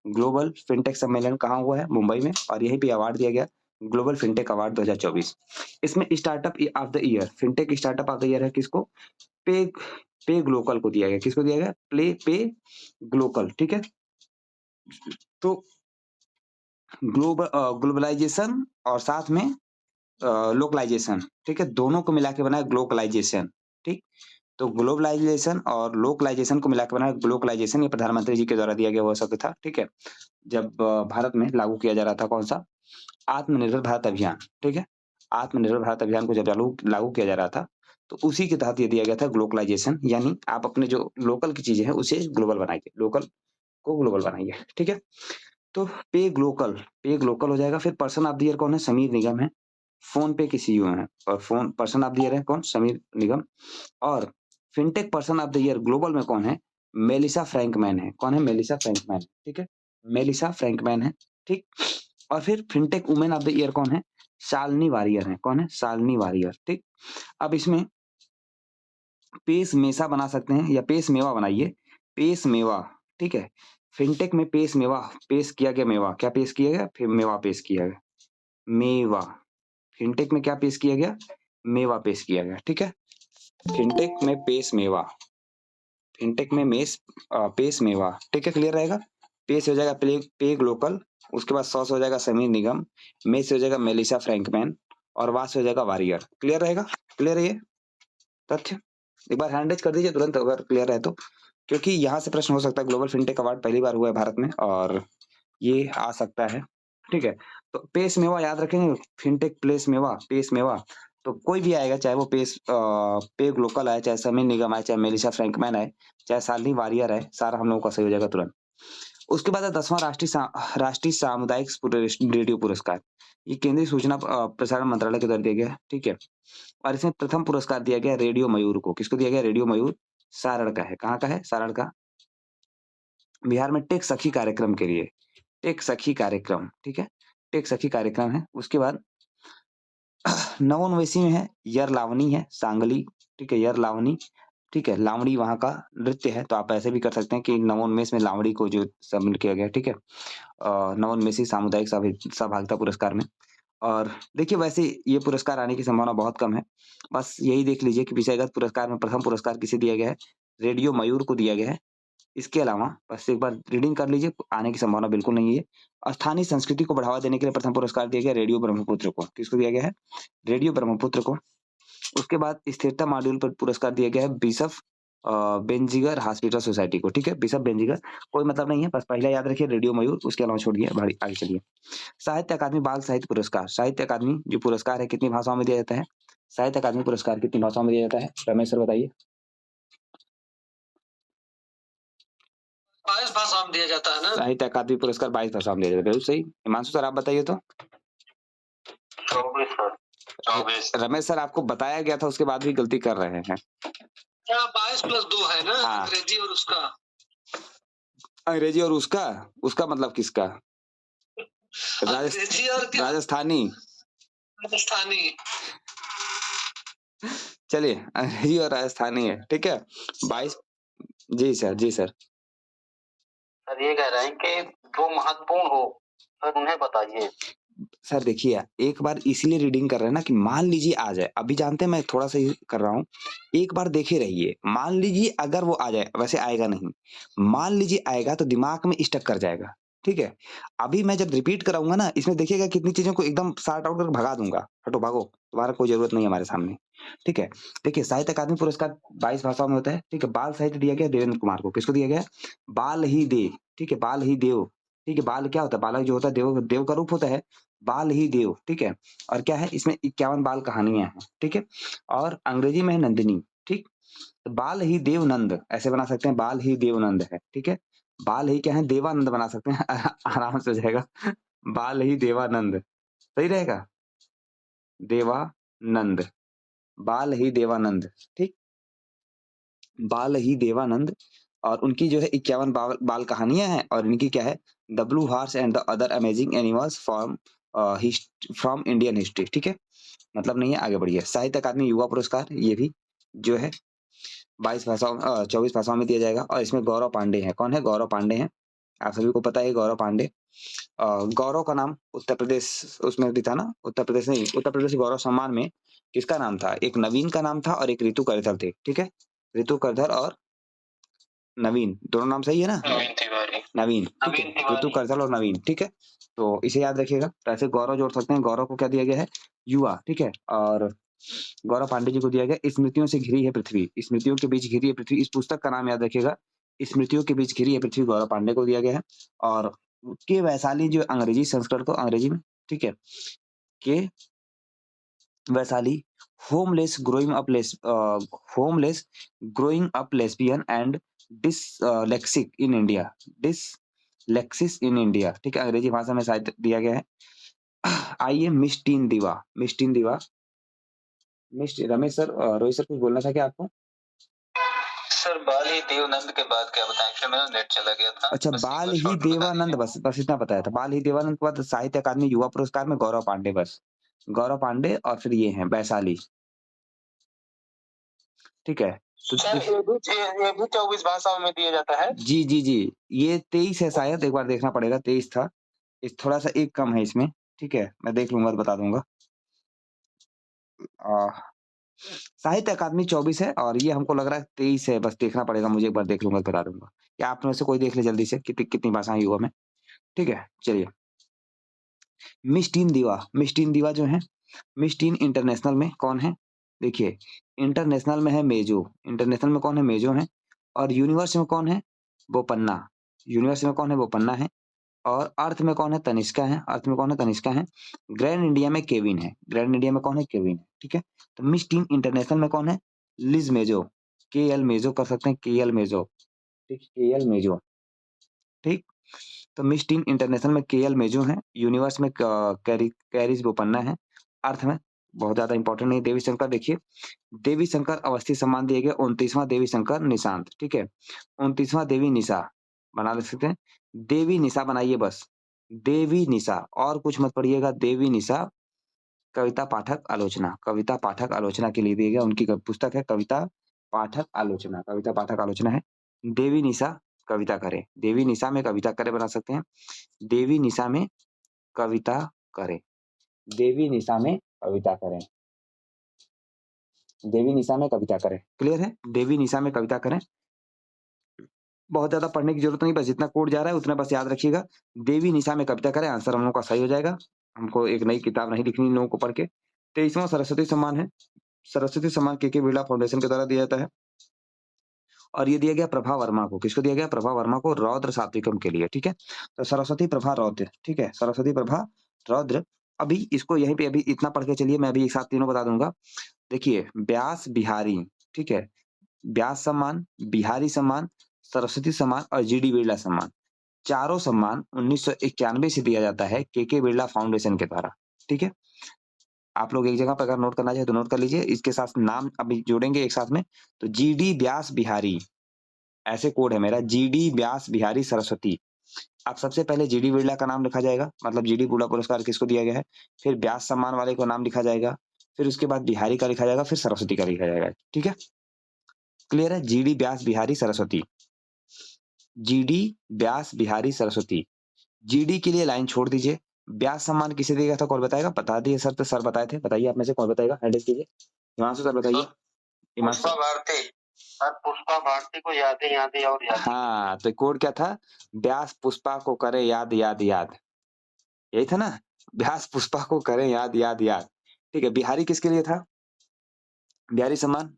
Global fintech सम्मेलन कहाँ हुआ है? मुंबई में, और यहीं पे अवार्ड दिया गया, ग्लोबल फिनटेक अवार्ड 2024। इसमें startup of the year, fintech startup of the year है किसको? पे पे ग्लोकल को दिया गया। किसको दिया गया? पे ग्लोकल, ठीक है। तो ग्लोबलाइजेशन और साथ में लोकलाइजेशन, ठीक है, दोनों को मिला के बना है ग्लोबलाइजेशन, ठीक। तो ग्लोबलाइजेशन और लोकलाइजेशन को मिला के बना है ग्लोबलाइजेशन। ये प्रधानमंत्री जी के द्वारा दिया गया हुआ शब्द था, ठीक है। जब भारत में लागू किया जा रहा था, कौन सा? आत्मनिर्भर भारत अभियान, ठीक है। आत्मनिर्भर भारत अभियान को जब लागू लागू किया जा रहा था, तो उसी के तहत ये दिया गया था ग्लोबलाइजेशन, यानी आप अपने जो लोकल की चीजें हैं उसे ग्लोबल बनाइए, लोकल को ग्लोबल बनाइए, ठीक है। तो पे ग्लोकल हो जाएगा। फिर पर्सन ऑफ द ईयर कौन है? समीर निगम है, फ़ोन पे के सीईओ हैं, और phone person of the year है कौन? समीर निगम। और fintech person of the year global में कौन है? मेलिसा फ्रैंकमैन है। कौन है? मेलिसा फ्रैंकमैन, ठीक है। मेलिसा फ्रैंकमैन है, ठीक। और फिर fintech women of the year कौन है? शालिनी वारियर है। कौन है? शालिनी वारियर, ठीक। अब इसमें पेस मेसा बना सकते हैं या पेस मेवा बनाइए, पेस मेवा, ठीक है। फिनटेक में पेस मेवा, पेश किया गया मेवा, क्या पेश किया गया? फिर मेवा पेश किया गया, मेवा। फिनटेक में क्या पेश किया गया? मेवा पेश किया गया, ठीक है। फिनटेक में पेश मेवा, फिनटेक में पेश मेवा, ठीक है। क्लियर रहेगा? पेश हो जाएगा पे ग्लोकल, उसके बाद सॉस हो जाएगा समीर निगम, मेस हो जाएगा मेलिसा फ्रैंकमैन, और वास हो जाएगा वारियर। क्लियर रहेगा? क्लियर है ये तथ्य? एक बार हैंड रेज कर दीजिए तुरंत अगर क्लियर है तो, क्योंकि यहाँ से प्रश्न हो सकता है। ग्लोबल फिनटेक अवार्ड पहली बार हुआ है भारत में और ये आ सकता है, ठीक है। तो पेस मेवा याद रखेंगे, फिनटेक प्लेस मेवा, पेस मेवा, तो कोई भी आएगा, चाहे वो पे ग्लोकल आए, चाहे समीर निगम आए, चाहे मेलिसा फ्रैंकमैन आए, चाहे शालिनी वारियर आए, सारा हम लोगों का सही हो जाएगा तुरंत। उसके बाद है 10वां राष्ट्रीय सामुदायिक रेडियो पुरस्कार। ये केंद्रीय सूचना प्रसारण मंत्रालय के द्वारा दिया गया है, ठीक है। और इसमें प्रथम पुरस्कार दिया गया रेडियो मयूर को। किसको दिया गया? रेडियो मयूर सारण का है। कहाँ का है? सारण का। बिहार में टेक सखी कार्यक्रम के लिए, टेक सखी कार्यक्रम, ठीक है। टेक सखी कार्यक्रम है। उसके बाद नवोन्मेषी में है यरलावनी है, सांगली, ठीक है, यरलावनी, ठीक है। लावणी वहाँ का नृत्य है, तो आप ऐसे भी कर सकते हैं कि नवोन्मेष में लावणी को जो शामिल किया गया है, ठीक है। नवोन्मेषी सामुदायिक सहभागिता पुरस्कार में। और देखिए वैसे ये पुरस्कार आने की संभावना बहुत कम है। बस यही देख लीजिए कि विषयगत पुरस्कार में प्रथम पुरस्कार किसे दिया गया है? रेडियो मयूर को दिया गया है। इसके अलावा बस एक बार रीडिंग कर लीजिए, आने की संभावना बिल्कुल नहीं है। स्थानीय संस्कृति को बढ़ावा देने के लिए प्रथम पुरस्कार दिया गया रेडियो ब्रह्मपुत्र को। किसको दिया गया है? रेडियो ब्रह्मपुत्र को। उसके बाद स्थिरता मॉड्यूल पर पुरस्कार दिया गया है बिशप बेंजिगर हॉस्पिटल सोसाइटी को, ठीक है। बिशप बेंजिगर, कोई मतलब नहीं है, बस पहला याद रखिए रेडियो मयूर, उसके अलावा छोड़िए, आगे चलिए। साहित्य अकादमी बाल साहित्य पुरस्कार, साहित्य अकादमी जो पुरस्कार है कितनी भाषाओं में दिया जाता है? साहित्य अकादमी पुरस्कार कितनी भाषाओं में दिया जाता है? रमेश सर बताइए। 22 भाषाओं में दिया जाता है ना? साहित्य अकादमी पुरस्कार 22 भाषाओं में दिया जाता है, बिल्कुल सही। हिमांशु सर आप बताइए तो। 24 सर, 24। रमेश सर आपको बताया गया था, उसके बाद भी गलती कर रहे हैं। 22 प्लस 2 है ना? हाँ। अंग्रेजी और उसका। अंग्रेजी और उसका, उसका मतलब किसका? अंग्रेजी और क्या? राजस्थानी। राजस्थानी। चलिए अंग्रेजी और राजस्थानी है, ठीक है। 22। जी सर, जी सर। सर ये कह रहे हैं कि जो महत्वपूर्ण हो सर उन्हें बताइए। सर देखिए, एक बार इसलिए रीडिंग कर रहे हैं ना कि मान लीजिए आ जाए, अभी जानते हैं मैं थोड़ा-सा ये कर रहा हूँ, एक बार देखे रहिए, मान लीजिए अगर वो आ जाए, वैसे आएगा नहीं, मान लीजिए आएगा तो दिमाग में स्टक कर जाएगा, ठीक है? अभी मैं जब रिपीट कराऊँगा ना, इसमें देखिएगा कितनी चीज़ों को एकदम सॉर्ट आउट करके भगा दूँगा, हटो भागो, तुम्हारा कोई ज़रूरत नहीं है हमारे सामने, ठीक है? देखिए साहित्य अकादमी पुरस्कार 22 भाषाओं में होता है, ठीक है? बाल साहित्य दिया गया देवेंद्र कुमार को, किसको दिया गया? बाल ही दे, ठीक है? बाल ही देव, ठीक है? बाल क्या होता है? बालक जो होता है देव देव का रूप होता है, बाल ही देव, ठीक है? और क्या है इसमें 51 बाल कहानियाँ हैं, ठीक है? और अंग्रेजी में है नंदिनी, ठीक? तो बाल ही देवनंद ऐसे बना सकते हैं, बाल ही देवनंद है, ठीक है? बाल ही क्या है? देवानंद बना सकते हैं आराम से हो जाएगा। बाल ही देवानंद, सही रहेगा? देवानंद, बाल ही देवानंद, ठीक? बाल ही देवानंद, और उनकी जो है 51 बाल बाल कहानियाँ हैं, और इनकी क्या है? The blue horse and the other amazing animals from Indian history, ठीक है? मतलब नहीं है, आगे बढ़िए। साहित्य अकादमी युवा पुरस्कार, ये भी जो है 22 भाषाओं 24 भाषाओं में दिया जाएगा, और इसमें गौरव पांडे हैं। कौन है? गौरव पांडे हैं। आप सभी को पता है गौरव पांडे। गौरव का नाम उत्तर प्रदेश उसमें भी था ना, उत्तर प्रदेश नहीं, उत्तर प्रदेश गौरव सम्मान में किसका नाम था? एक नवीन का नाम था और एक ऋतु करधर थे, ठीक है? ऋतु करधर और नवीन, दोनों नाम सही है ना? नवीन तिवारी। नवीन, ठीक है? नवीन तिवारी। ऋतु करधल और नवीन, ठीक है? तो इसे याद रखिएगा। तो ऐसे गौरव जोड़ सकते हैं, गौरव को क्या दिया गया है? युवा, ठीक है? और गौरव पांडे जी को दिया गया स्मृतियों से घिरी है पृथ्वी, स्मृतियों के बीच घिरी है पृथ्वी, इस पुस्तक का नाम याद रखिएगा। स्मृतियों के बीच घिरी है पृथ्वी गौरव पांडे को दिया गया है। और के वैशाली जो अंग्रेजी संस्करण को अंग्रेजी में, ठीक है? K Vaishali homeless growing up lesbian and dyslexic in India, dyslexics in India, ठीक है? अंग्रेजी भाषा में साहित्य दिया गया है। आइए मिष्टीन दीवा, मिष्टीन दीवा, रमेश सर, रोहित सर कुछ बोलना था क्या आपको? सर बाल ही देवानंद के बाद क्या बताएं? एक्चुअली मेरा नेट चला गया था। अच्छा, बस एक बाल बार ही शॉर्ट बता देवानंद, दीजिए। बस बस इतना बताया था। बाल ही देवानंद के बाद साहित्य अकादमी युवा पुरस्कार में गौरव पांडे, बस गौरव पांडे और फिर ये हैं वैशाली, ठीक है? तो सर ये भी 24 भाषाओं में दिया जाता है? जी, जी, जी। ये 23 है शायद, एक बार देखना पड़ेगा, 23 था। इस थोड़ा-सा एक कम है इसमें, ठीक है? मैं देख लूँगा तो बता दूँगा। अ, साहित्य अकादमी 24 है और ये हमको लग रहा है 23 है, बस देखना पड़ेगा मुझे, एक बार देख लूँगा तो बता दूँगा। या आप में से कोई देख ले जल्दी से कितनी भाषाएँ युवा में, ठीक है? चलिए। मिस टीन दीवा जो हैं, मिस टीन इंटरनेशनल में कौन है? देखिए, इंटरनेशनल में है मेजो, इंटरनेशनल में कौन है? मेजो हैं। और यूनिवर्स में कौन है? बोपन्ना, यूनिवर्स में कौन है? बोपन्ना है। और अर्थ में कौन है? तनिष्का है, अर्थ में कौन है? तनिष्का है। ग्रैंड इंडिया में केविन है, ग्रैंड इंडिया में कौन है? केविन है, ठीक है? तो मिस टीन इंटरनेशनल में कौन है? लिज मेजो, केएल मेजो कर सकते हैं, केएल मेजो, ठीक, केएल मेजो, ठीक? तो मिस टीन इंटरनेशनल में केएल मेजो हैं, यूनिवर्स में कैरिस बोपन्ना है, अर्थ में बहुत ज़्यादा इंपॉर्टेंट नहीं, देवी शंकर देखिए, देवी शंकर अवस्थी सम्मान दिया गया 29वां देवी शंकर निशांत, ठीक है? 29वां देवी निशा बना सकते हैं, देवी निशा बनाइए बस, देवी निशा और कुछ मत पढ़िएगा, देवी निशा कविता पाठक आलोचना, कविता पाठक आलोचना के लिए दिया गया, उनकी पुस्तक है कविता पाठक आलोचना, कविता पाठक आलोचना है। देवी निशा कविता करे, देवी निशा में कविता करे बना सकते हैं, देवी निशा में कविता करे, देवी निशा में कविता करें, देवी निशा में कविता करें, क्लियर है? देवी निशा में कविता करें। बहुत ज़्यादा पढ़ने की ज़रूरत नहीं, बस जितना कोड जा रहा है उतना बस याद रखिएगा। देवी निशा में कविता करें, आंसर हम लोगों का सही हो जाएगा। हमको एक नई किताब नहीं लिखनी इन लोगों को पढ़ के। 23वां सरस्वती सम्मान है। सरस्वती सम्मान के बिरला फाउंडेशन के द्वारा दिया जाता है। और ये दिया गया प्रभा वर्मा को। किसको दिया गया? प्रभा वर्मा को, रौद्र सात्विकम के लिए, ठीक है? तो सरस्वती प्रभा रौद्र, ठीक है? सरस्वती प्रभा रौद्र। अभी इसको यहीं पे अभी इतना पढ़ के चलिए, मैं अभी एक साथ तीनों बता दूँगा। देखिए, व्यास बिहारी, ठीक है? व्यास सम्मान, बिहारी सम्मान, सरस्वती सम्मान और जीडी बिरला सम्मान। चारों सम्मान 1991 से दिया जाता है के बिरला फाउंडेशन के द्वारा, ठीक है? आप लोग एक जगह पर अगर नोट करना चाहे तो नोट कर लीजिए। इसके साथ नाम अभी जोड़ेंगे एक साथ में, तो जीडी व्यास बिहारी, ऐसे कोड है मेरा, जीडी व्यास बिहारी सरस्वती। अब सबसे पहले जीडी बिरला का नाम लिखा जाएगा, मतलब जीडी बिरला पुरस्कार किसको दिया गया है, फिर व्यास सम्मान वाले को नाम लिखा जाएगा, फिर उसके बाद बिहारी का लिखा जाएगा, फिर सरस्वती का लिखा जाएगा, ठीक है? क्लियर है? जीडी व्यास बिहारी सरस्वती, जीडी व्यास बिहारी सरस्वती। जीडी के लिए लाइन छोड़ दीजिए। व्यास सम्मान किसे दिया गया था, कौन बताएगा? बता दिए सर, तो सर बताए थे, बताइए आप में से कौन बताएगा? हैंड रेज़ कीजिए। हिमांशु सर बताइए। हिमांशु पुष्पा भारती। सर पुष्पा भारती को यादें यादें और यादें। हाँ, तो कोड क्या था? व्यास पुष्पा को करे याद याद याद, यही था ना? व्यास पुष्पा को करे याद याद याद, ठीक है? बिहारी किसके लिए था? बिहारी सम्मान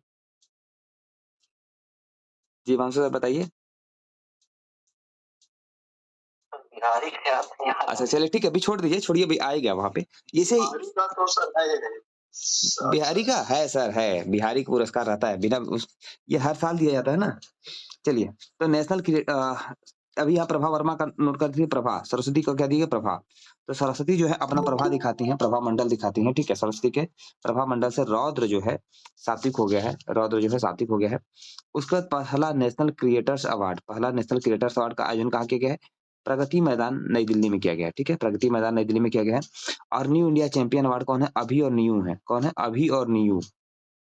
जी, हिमांशु सर बताइए। बिहारी के यादें याद। अच्छा चलिए ठीक है, अभी छोड़ दीजिए, छोड़िए, अभी आएगा वहाँ पे। इसे बिहारी का तो सर है। बिहारी का है सर, है, बिहारी का पुरस्कार रहता है, बिना उस ये हर साल दिया जाता है ना। चलिए, तो नेशनल अभी यहाँ प्रभा वर्मा का नोट कर दीजिए, प्रभा, सरस्वती को क्या दिया? प्रभा। तो सरस्वती जो है अपना प्रभा दिखाती हैं, प्रभा मंडल दिखाती हैं, ठीक है? सरस्वती के प्रभा मंडल से रौद्र जो है सात्विक हो गया है, रौद्र जो है सात्विक हो गया है। उसके बाद पहला नेशनल क्रिएटर्स अवार्ड, पहला नेशनल क्रिएटर्स अवार्ड का आयोजन कहाँ किया गया है? प्रगति मैदान नई दिल्ली में किया गया है, ठीक है? प्रगति मैदान नई दिल्ली में किया गया है। और न्यू इंडिया चैंपियन अवार्ड कौन है? अभी और न्यू है। कौन है? अभी और new.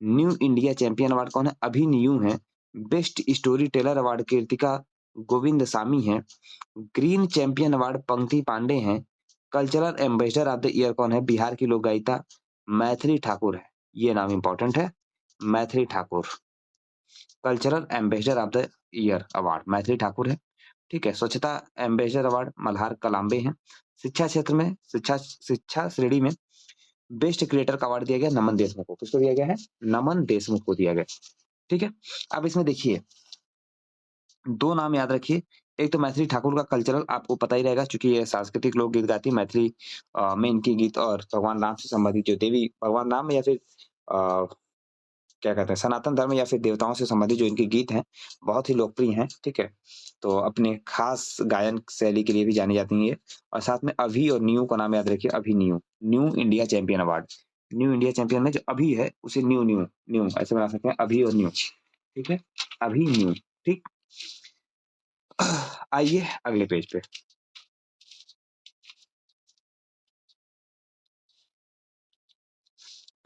New India champion award कौन है? अभी न्यू है। Best story teller award Kirthika Govindasamy हैं, green champion award Pankti Pandey हैं, cultural ambassador of the year कौन है? बिहार की लोक गायिका मैथिली ठाकुर है। ये नाम इंपॉर्टेंट है, Maithili Thakur. Cultural ambassador of the year award Maithili Thakur है, ठीक है। स्वच्छता एम्बेसडर अवार्ड मल्हार कलाम्बे हैं। शिक्षा क्षेत्र में शिक्षा श्रेणी में बेस्ट क्रिएटर का अवार्ड दिया गया नमन देशमुख को। किसको दिया गया है? नमन देशमुख को दिया गया, ठीक है। अब इसमें देखिए 2 नाम याद रखिए, एक तो मैथिली ठाकुर का कल्चरल आपको पता ही रहेगा क्योंकि ये सांस्कृतिक लोकगीत गाती है मैथिली में इनके गीत और भगवान राम से संबंधित जो देवी भगवान राम या फिर क्या कहते हैं सनातन धर्म या फिर देवताओं से संबंधित जो इनके गीत हैं, बहुत ही लोकप्रिय हैं, ठीक है। तो अपने खास गायन शैली के लिए भी जानी जाती हैं ये और साथ में अभी और न्यू का नाम याद रखिए, अभी new, new India champion award. New India champion में जो अभी है उसे न्यू न्यू न्यू ऐसे बना सकते हैं, अभी और न्यू, ठीक है, अभी न्यू, ठीक। आइए अगले पेज पे।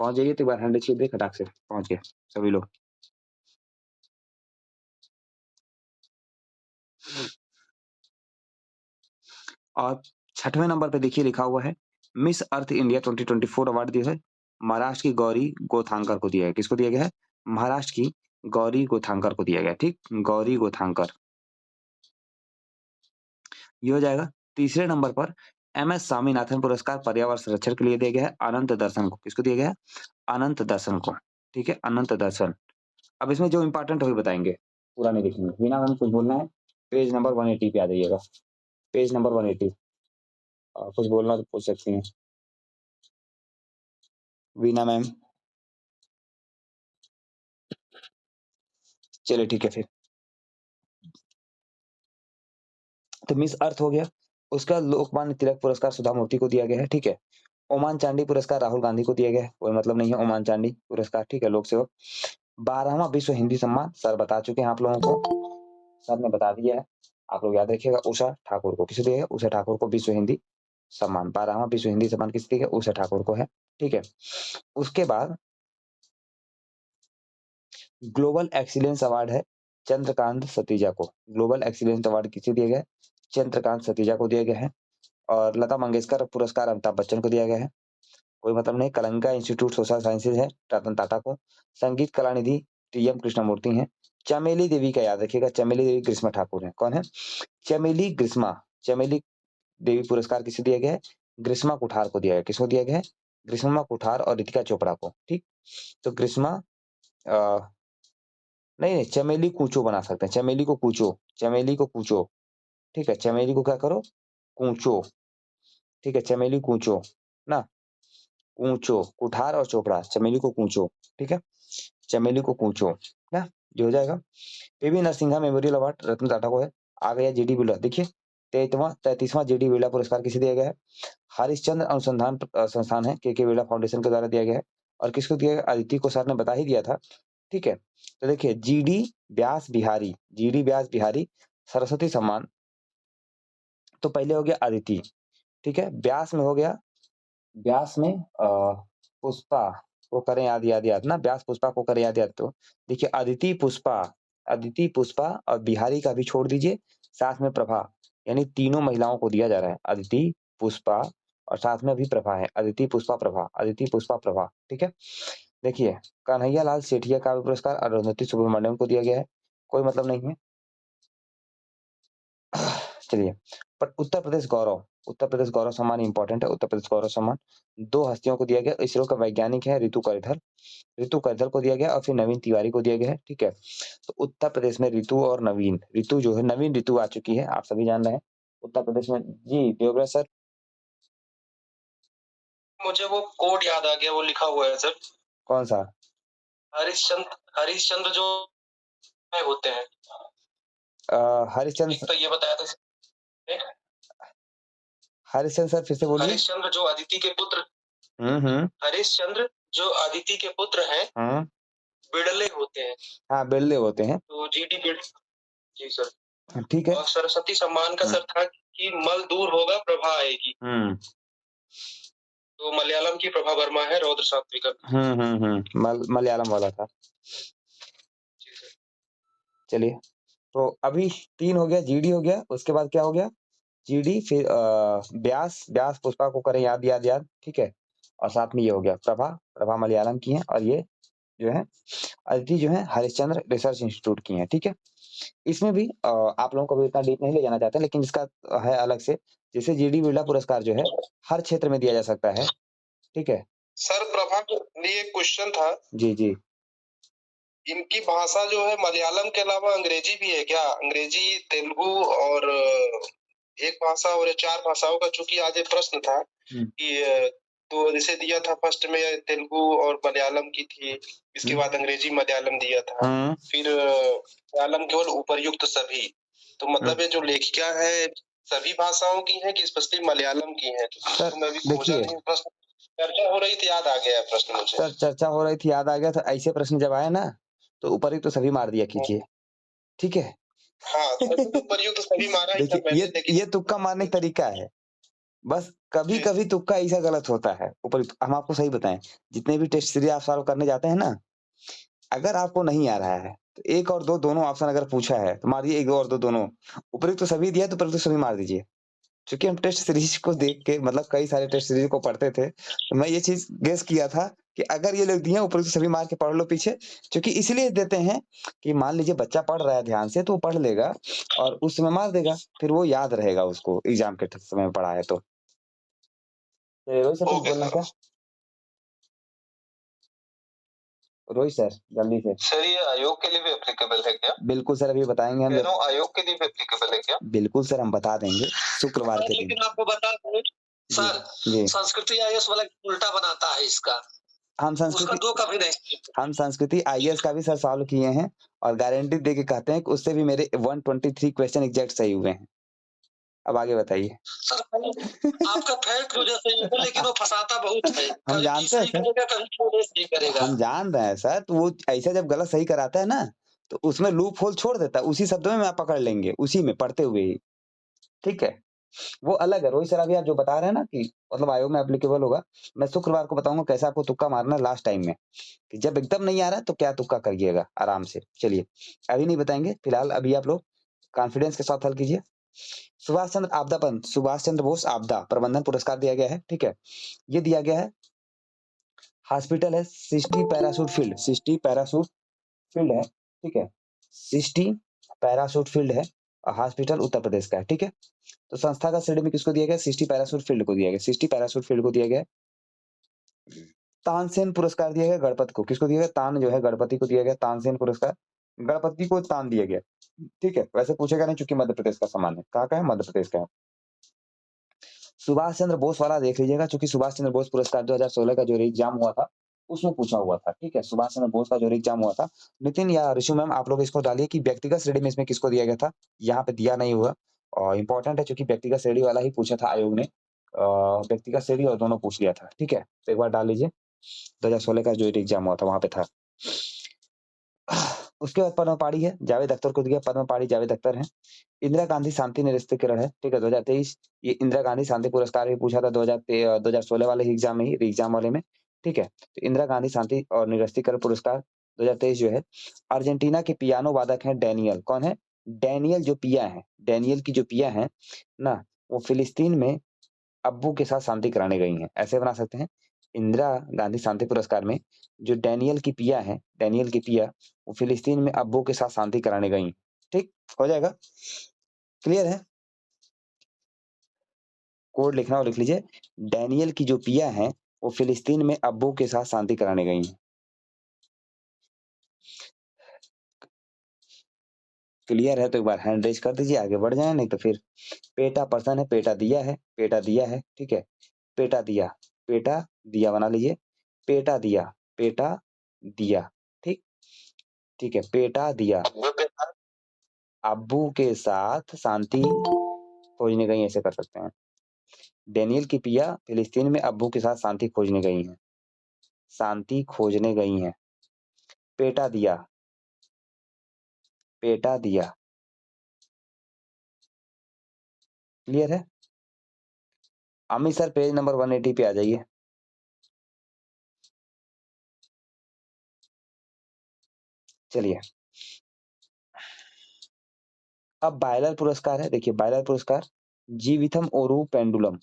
पहुंच जाइए तो एक बार हैंड छीप दे खटाक से, पहुंच गए सभी लोग। और 6वें नंबर पे देखिए लिखा हुआ है मिस अर्थ इंडिया 2024 अवार्ड दिया है महाराष्ट्र की गौरी गोथांकर को दिया है। किसको दिया गया है? महाराष्ट्र की गौरी गोथांकर को दिया गया, ठीक, गौरी गोथांकर। ये हो जाएगा। तीसरे नंबर पर एमएस स्वामीनाथन पुरस्कार पर्यावरण संरक्षण के लिए दिया गया है अनंत दर्शन को। किसको दिया गया है? अनंत दर्शन को, ठीक है, अनंत दर्शन। अब इसमें जो इंपॉर्टेंट है बताएंगे, पूरा नहीं लिखेंगे, बिना मैम कुछ बोलना है। पेज नंबर 180 पे आ जाइएगा, पेज नंबर 180। कुछ बोलना तो पूछ सकती हैं वीना मैम। चलिए ठीक है फिर। तो मिस अर्थ हो गया, उसका लोकमान्य तिलक पुरस्कार सुधा मूर्ति को दिया गया है, ठीक है। ओमान चांडी पुरस्कार राहुल गांधी को दिया गया है, कोई मतलब नहीं है ओमान चांडी पुरस्कार, ठीक है, लोक सेवक। 12वां विश्व हिंदी सम्मान सर बता चुके हैं आप लोगों को, सर ने बता दिया है, आप लोग याद रखिएगा। उषा ठाकुर को किसे दिया गया? उषा ठाकुर को विश्व हिंदी सम्मान, 12वां विश्व हिंदी सम्मान किसे दिया गया? उषा ठाकुर को है, ठीक है। उसके बाद ग्लोबल एक्सीलेंस अवार्ड है चंद्रकांत सतीजा को। ग्लोबल एक्सीलेंस अवार्ड किसे दिया गया है? चंद्रकांत सतीजा को दिया गया है। और लता मंगेशकर पुरस्कार अमिताभ बच्चन को दिया गया है, कोई मतलब नहीं। कलंका इंस्टीट्यूट सोशल साइंसेज है रतन टाटा को। संगीत कला निधि टीएम कृष्णमूर्ति हैं। चमेली देवी का याद रखिएगा, चमेली देवी ग्रीष्मा ठाकुर है। कौन है? चमेली ग्रीष्मा, चमेली देवी पुरस्कार किसे दिया गया है? ग्रीष्मा कुठार को दिया गया। किसको दिया गया है? ग्रीष्मा कुठार और रितिका चोपड़ा को, ठीक। तो ग्रीष्मा नहीं नहीं चमेली कूचो बना सकते हैं, चमेली को कूचो, चमेली को कूचो, ठीक है, चमेली को क्या करो? कूचो, ठीक है, चमेली कूचो ना, कूचो, कुठार और चोपड़ा, चमेली को कूचो, ठीक है, चमेली को कूचो ना, ये हो जाएगा। PV Narasimha memorial award Ratan Tata को है। आ गया जीडी बिरला, देखिए 33वां जीडी बिरला पुरस्कार किसे दिया गया है? हरिश्चंद्र अनुसंधान संस्थान है के बिरला फाउंडेशन के द्वारा दिया गया है। और किसको दिया गया? अदिति को सर ने बता ही दिया था, ठीक है। तो देखिए जीडी व्यास बिहारी, जीडी व्यास बिहारी सरस्वती सम्मान, तो पहले हो गया अदिति, ठीक है। व्यास में हो गया, व्यास में पुष्पा को करें याद, याद याद ना, व्यास पुष्पा को करें याद याद। तो देखिए अदिति पुष्पा, अदिति पुष्पा और बिहारी का भी छोड़ दीजिए, साथ में प्रभा, यानी तीनों महिलाओं को दिया जा रहा है, अदिति पुष्पा और साथ में अभी प्रभा है, अदिति पुष्पा प्रभा, अदिति पुष्पा प्रभा, ठीक है। देखिए कन्हैया लाल सेठिया का पुरस्कार अरुंधति सुब्रमण्यम को दिया गया है, कोई मतलब नहीं है। चलिए, पर उत्तर प्रदेश गौरव, उत्तर प्रदेश गौरव सम्मान इंपॉर्टेंट है। उत्तर प्रदेश गौरव सम्मान 2 हस्तियों को दिया गया, इसरो का वैज्ञानिक है ऋतु करधल, ऋतु करधल को दिया गया और फिर नवीन तिवारी को दिया गया है, ठीक है। तो उत्तर प्रदेश में ऋतु और नवीन, ऋतु जो है नवीन ऋतु आ चुकी है, आप सभी जान रहे हैं उत्तर प्रदेश में। जी देवव्रत सर। मुझे वो कोड याद आ गया, वो लिखा हुआ है सर। कौन सा? हरिश्चंद्र जो होते हैं, हरिश्चंद्र, एक तो ये बताया था, एक हरिश्चंद्र सर फिर से बोलिए। हरिश्चंद्र जो अदिति के पुत्र, हरिश्चंद्र जो अदिति के पुत्र हैं, बिड़ले होते हैं। हाँ बिड़ले होते हैं, तो जीडी बिड़, जी सर, ठीक है। और सरस्वती सम्मान का सर था कि मल दूर होगा प्रभा आएगी। तो मलयालम की प्रभा वर्मा है, रौद्र सात्विका। मलयालम वाला था। चलिए तो अभी 3 हो गया, जीडी हो गया, उसके बाद क्या हो गया? जीडी फिर व्यास, व्यास पुष्पा को करें याद, याद, याद, ठीक है? और साथ में ये हो गया प्रभा, प्रभा मलयालम की है और ये जो है अदिति जो है हरिश्चंद्र रिसर्च इंस्टीट्यूट की हैं, ठीक है? इसमें भी आप लोगों को भी इतना डीप नहीं ले जाना चाहते, लेकिन इसका है अलग से, जैसे जीडी बिरला पुरस्कार जो है हर क्षेत्र में दिया जा सकता है, ठीक है? सर प्रभा के लिए क्वेश्चन था। जी, जी। इनकी भाषा जो है मलयालम के अलावा अंग्रेजी भी है क्या? अंग्रेजी, तेलुगु और एक भाषा और 4 भाषाओं का, चूंकि आज ये प्रश्न था कि तो जैसे दिया था फर्स्ट में तेलुगु और मलयालम की थी, इसके बाद अंग्रेजी मलयालम दिया था, फिर मलयालम केवल उपर्युक्त सभी। तो मतलब ये जो लेखिका है सभी भाषाओं की है कि स्पेशली मलयालम की है? सर, तो मैं भी खोजा देखिए, नहीं हूँ प्रश्न, चर्चा हो रही थी याद आ गया प्रश्न मुझे। सर चर्चा हो रही थी याद आ गया, तो ऐसे प्रश्न जब आए ना तो उपर्युक्त तो सभी मार दिया कीजिए, ठीक है? हाँ, तो उपर्युक्त तो सभी मारा ही था देखिए मैंने, लेकिन ये तुक्का मारने का तरीका है। बस कभी-कभी तुक्का ऐसा गलत होता है। उपर्युक्त हम आपको सही बताएँ, जितने भी टेस्ट सीरीज़ आप सॉल्व करने जाते हैं ना, अगर आपको नहीं आ रहा है, तो 1 और 2 दोनों ऑप्शन अगर पूछा है, तो मारिए 1 और 2 दोनों। उपर्युक्त तो सभी दिया है, तो उपर्युक्त तो सभी मार दीजिए। क्योंकि हम टेस्ट सीरीज़ को देख के मतलब कई सारे टेस्ट सीरीज़ को पढ़ते थे, तो मैं ये चीज़ गेस किया था कि अगर ये लोग दिए हैं, उपर्युक्त तो सभी मार के पढ़ लो पीछे। क्योंकि इसलिए देते हैं कि मान लीजिए बच्चा पढ़ रहा है ध्यान से, तो वो पढ़ लेगा और उस समय मार देगा, फिर वो याद रहेगा उसको एग्ज़ाम के समय में पढ़ा है तो। रोहित सर कुछ ओके बोलना सर। क्या? रोहित सर, जल्दी से। सर ये आयोग के लिए भी एप्लीकेबल है क्या? बिल्कुल सर, अभी बताएँगे हम कह जब रहा हूँ आयोग के लिए भी एप्लीकेबल है क्या? बिल्कुल सर, हम बता देंगे शुक्रवार के दिन। लेकिन आपको बता दें जी, सर, जी। संस्कृति आईएएस वाला उल्टा बनाता है इसका, हम उसका संस्कृति 2 कभी नहीं। हम संस्कृति आईएएस का भी सर सॉल्व किए हैं और गारंटी दे के कहते हैं कि उससे भी मेरे 123 क्वेश्चन एग्ज़ैक्ट सही हुए हैं। अब आगे बताइए। सर आपका फैक्ट की वजह से ही है, लेकिन वो फँसाता बहुत है। हम कभी बी जानते हैं सही सर। करेगा, कभी सी सही करेगा। हम जान रहे हैं सर, तो वो ऐसा जब गलत सही कराता है ना, तो उसमें लूप होल छोड़ देता है, उसी शब्दों में आप पकड़ लेंगे, उसी में पढ़ते हुए ही, ठीक है? वो अलग है। रोहित सर अभी आप जो बता रहे हैं ना कि मतलब आयोग में एप्लीकेबल होगा, मैं शुक्रवार को बताऊँगा कैसे आपको तुक्का मारना है लास्ट टाइम में, कि जब एकदम नहीं आ रहा है तो क्या तुक्का करिएगा आराम से। चलिए, अभी नहीं बताएँगे, फिलहाल अभी आप लोग कॉन्फिडेंस के साथ हल कीजिए। सुभाष चंद्र बोस आपदा प्रबंधन पुरस्कार दिया गया है, ठीक है? ये दिया गया है, हॉस्पिटल है सिस्टी पैराशूट फील्ड है, ठीक है? सिस्टी पैराशूट फील्ड है और हॉस्पिटल उत्तर प्रदेश का है, ठीक है? तो संस्था का श्रेणी में किसको दिया गया? सिस्टी पैराशूट फील्ड को दिया गया। सिस्टी पैराशूट फील्ड को दिया गया है। तानसेन पुरस्कार दिया गया गणपत को। किसको दिया गया? तान जो है गणपति को दिया गया तानसेन पुरस्कार। गणपति को तान दिया गया, ठीक है? वैसे पूछेगा नहीं चूँकि मध्य प्रदेश का सम्मान है। कहाँ का है? मध्य प्रदेश का है। सुभाष चंद्र बोस वाला देख लीजिएगा, चूँकि सुभाष चंद्र बोस पुरस्कार 2016 का जो एग्ज़ाम हुआ था, उसमें पूछा हुआ था, ठीक है? सुभाष चंद्र बोस का जो एग्ज़ाम हुआ था, नितिन या ऋषु मैम आप लोग इसको डालिए कि व्यक्तिगत श्रेणी में इसमें किसको दिया गया था? यहाँ पे दिया नहीं हुआ और इम्पोर्टेंट है चूँकि व्यक्तिगत श्रेणी वाला ही पूछा था आयोग ने। व्यक्तिगत श्रेणी और दोनों पूछ लिया था, ठीक है? तो एक बार डाल लीजिए, 2016 का जो एग्ज़ाम हुआ था, वहाँ पे था। उसके बाद पद्म पाड़ी है, जावेद अख्तर को दिया, पद्म पाड़ी जावेद अख्तर हैं। इंदिरा गांधी शांति निरस्तीकरण है, ठीक है? 2023 ये इंदिरा गांधी शांति पुरस्कार भी पूछा था 2016 वाले ही एग्ज़ाम में ही, री-एग्ज़ाम वाले में, ठीक है? तो इंदिरा गांधी शांति और निरस्तीकरण पुरस्कार 2023 जो है, अर्जेंटीना के पियानो वादक हैं डैनियल, कौन है? डैनियल जो पिया हैं, डैनियल की जो पिया हैं ना, वो फिलिस्तीन में अब्बू के साथ शांति कराने गई हैं, ऐसे बना सकते हैं। इंदिरा गांधी शांति पुरस्कार में जो डैनियल की पिया हैं, डैनियल की पिया, वो फिलिस्तीन में अब्बू के साथ शांति कराने गई। ठीक? हो जाएगा? क्लियर है? कोड लिखना हो लिख लीजिए। डैनियल की जो पिया हैं, वो फिलिस्तीन में अब्बू के साथ शांति कराने गई हैं। क्लियर है तो एक बार हैंड रेज़ कर दीजिए, आगे बढ़ जाएँ, नहीं तो फिर पेटा पर्सन है, पेटा दिया है, ठीक है? पेटा दिया बना लीजिए। पेटा दिया, ठीक? ठीक है, पेटा दिया। अब्बू के साथ शांति खोजने गई, ऐसे कर सकते हैं। डेनियल की पिया फिलिस्तीन में अब्बू के साथ शांति खोजने गई हैं। शांति खोजने गई हैं। पेटा दिया, पेटा दिया। क्लियर है? अमित सर पेज नंबर 180 पे आ जाइए। चलिए। अब बायलर पुरस्कार है, देखिए बायलर पुरस्कार जीविथम ओरू पेंडुलम,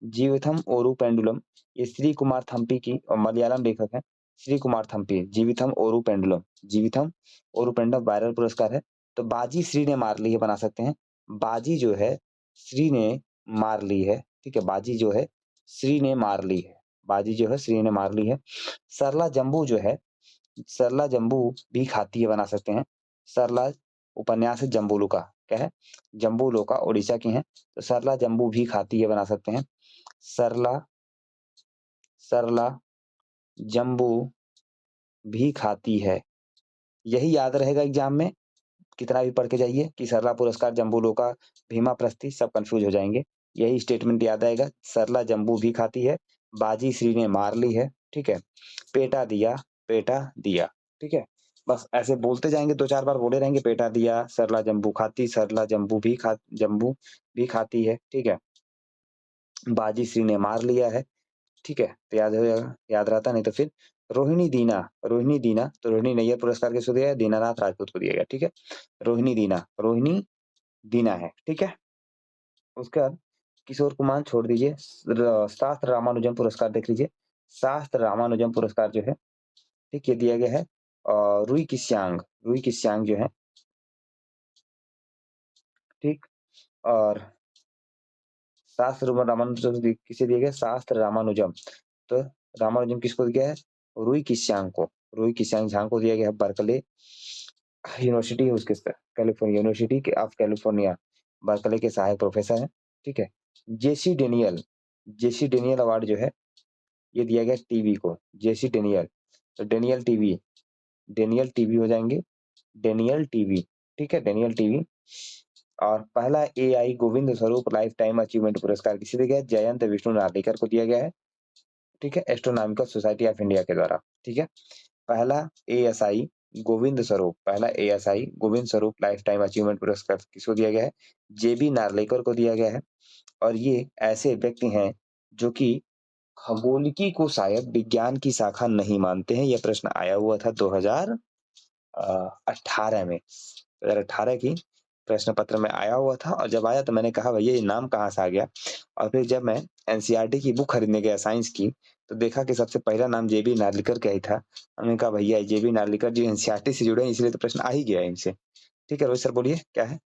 जीविथम ओरू पेंडुलम, ये श्री कुमार थम्पी की और मलयालम लेखक हैं श्री कुमार थम्पी। जीविथम ओरू पेंडुलम, जीविथम ओरू पेंडुलम बायलर पुरस्कार है। तो बाजी श्री ने मार ली है बना सकते हैं, बाजी जो है श्री ने मार ली है, ठीक है, बाजी जो है श्री ने मार ली है, बाजी जो है श्री ने मार ली है। सरला जंबू जो है, सरला जंबू भी खाती है बना सकते हैं, सरला उपन्यास है जम्बूलुका, क्या है, जम्बूलुका उड़ीसा की हैं, तो सरला जंबू भी खाती है बना सकते हैं, सरला, सरला जंबू भी खाती है। यही याद रहेगा एग्जाम में, कितना भी पढ़ के जाइए कि सरला पुरस्कार, जम्बूलोका, भीमा प्रस्थि, सब कंफ्यूज हो जाएंगे। यही स्टेटमेंट याद आएगा, सरला जंबू भी खाती है, बाजी श्री ने मार ली है, ठीक है, पेटा दिया, पेटा दिया, ठीक है। बस ऐसे बोलते जाएंगे, 2-4 बार बोले रहेंगे, पेटा दिया, सरला जंबू खाती, सरला जंबू भी खाती है, ठीक है, बाजी श्री ने मार लिया है, ठीक है, तो याद हो जाएगा, याद रहता नहीं तो फिर रोहिणी दीना, रोहिणी दीना, तो रोहिणी नैयर पुरस्कार किसको दिया है, दीनानाथ राजपूत को दिया गया, ठीक है, रोहिणी दीना, रोहिणी दीना है, ठीक है। उसके बाद किशोर कुमार छोड़ दीजिए, शास्त्र रामानुजम पुरस्कार देख लीजिए, शास्त्र रामानुजम पुरस्कार जो है, ठीक, ये दिया गया है रुई किस्यांग, रुई किस्यांग जो है, ठीक, और शास्त्र रामानुजम किसे दिया गया, शास्त्र रामानुजम, तो रामानुजम किसको दिया है, रुई किस्यांग को, रुई किस्यांग झांग को दिया गया है, बर्कले यूनिवर्सिटी है उसके, California university of California, Berkeley के सहायक प्रोफेसर हैं, ठीक है। जेसी डेनियल, जेसी डेनियल अवार्ड जो है ये दिया गया टीवी को, जेसी डेनियल, तो डेनियल टीवी, डेनियल टीवी हो जाएंगे, डेनियल टीवी, ठीक है, डेनियल टीवी। और पहला AI Govind Swarup life time achievement पुरस्कार किसे दिया गया, जयंत विष्णु नार्लिकर को दिया गया है, ठीक है, एस्ट्रोनॉमिकल सोसाइटी ऑफ इंडिया के द्वारा, ठीक है। पहला एएसआई गोविंद स्वरूप, पहला ASI Govind Swarup life time achievement पुरस्कार किसको दिया गया है, जेबी नार्लिकर को दिया गया है। और ये ऐसे व्यक्ति हैं जो कि खगोलिकी को शायद विज्ञान की शाखा नहीं मानते हैं। यह प्रश्न आया हुआ था 2018 में, 2018 की प्रश्न पत्र में आया हुआ था, और जब आया तो मैंने कहा भैया ये नाम कहाँ से आ गया, और फिर जब मैं एनसीईआरटी की बुक खरीदने गया साइंस की, तो देखा कि सबसे पहला नाम जेबी नार्लिकर का ही था। हमने कहा भैया जेबी नार्लिकर जी एनसीईआरटी से जुड़े हैं, इसलिए तो प्रश्न आ ही गया इनसे, ठीक है। रोहित सर बोलिए क्या है।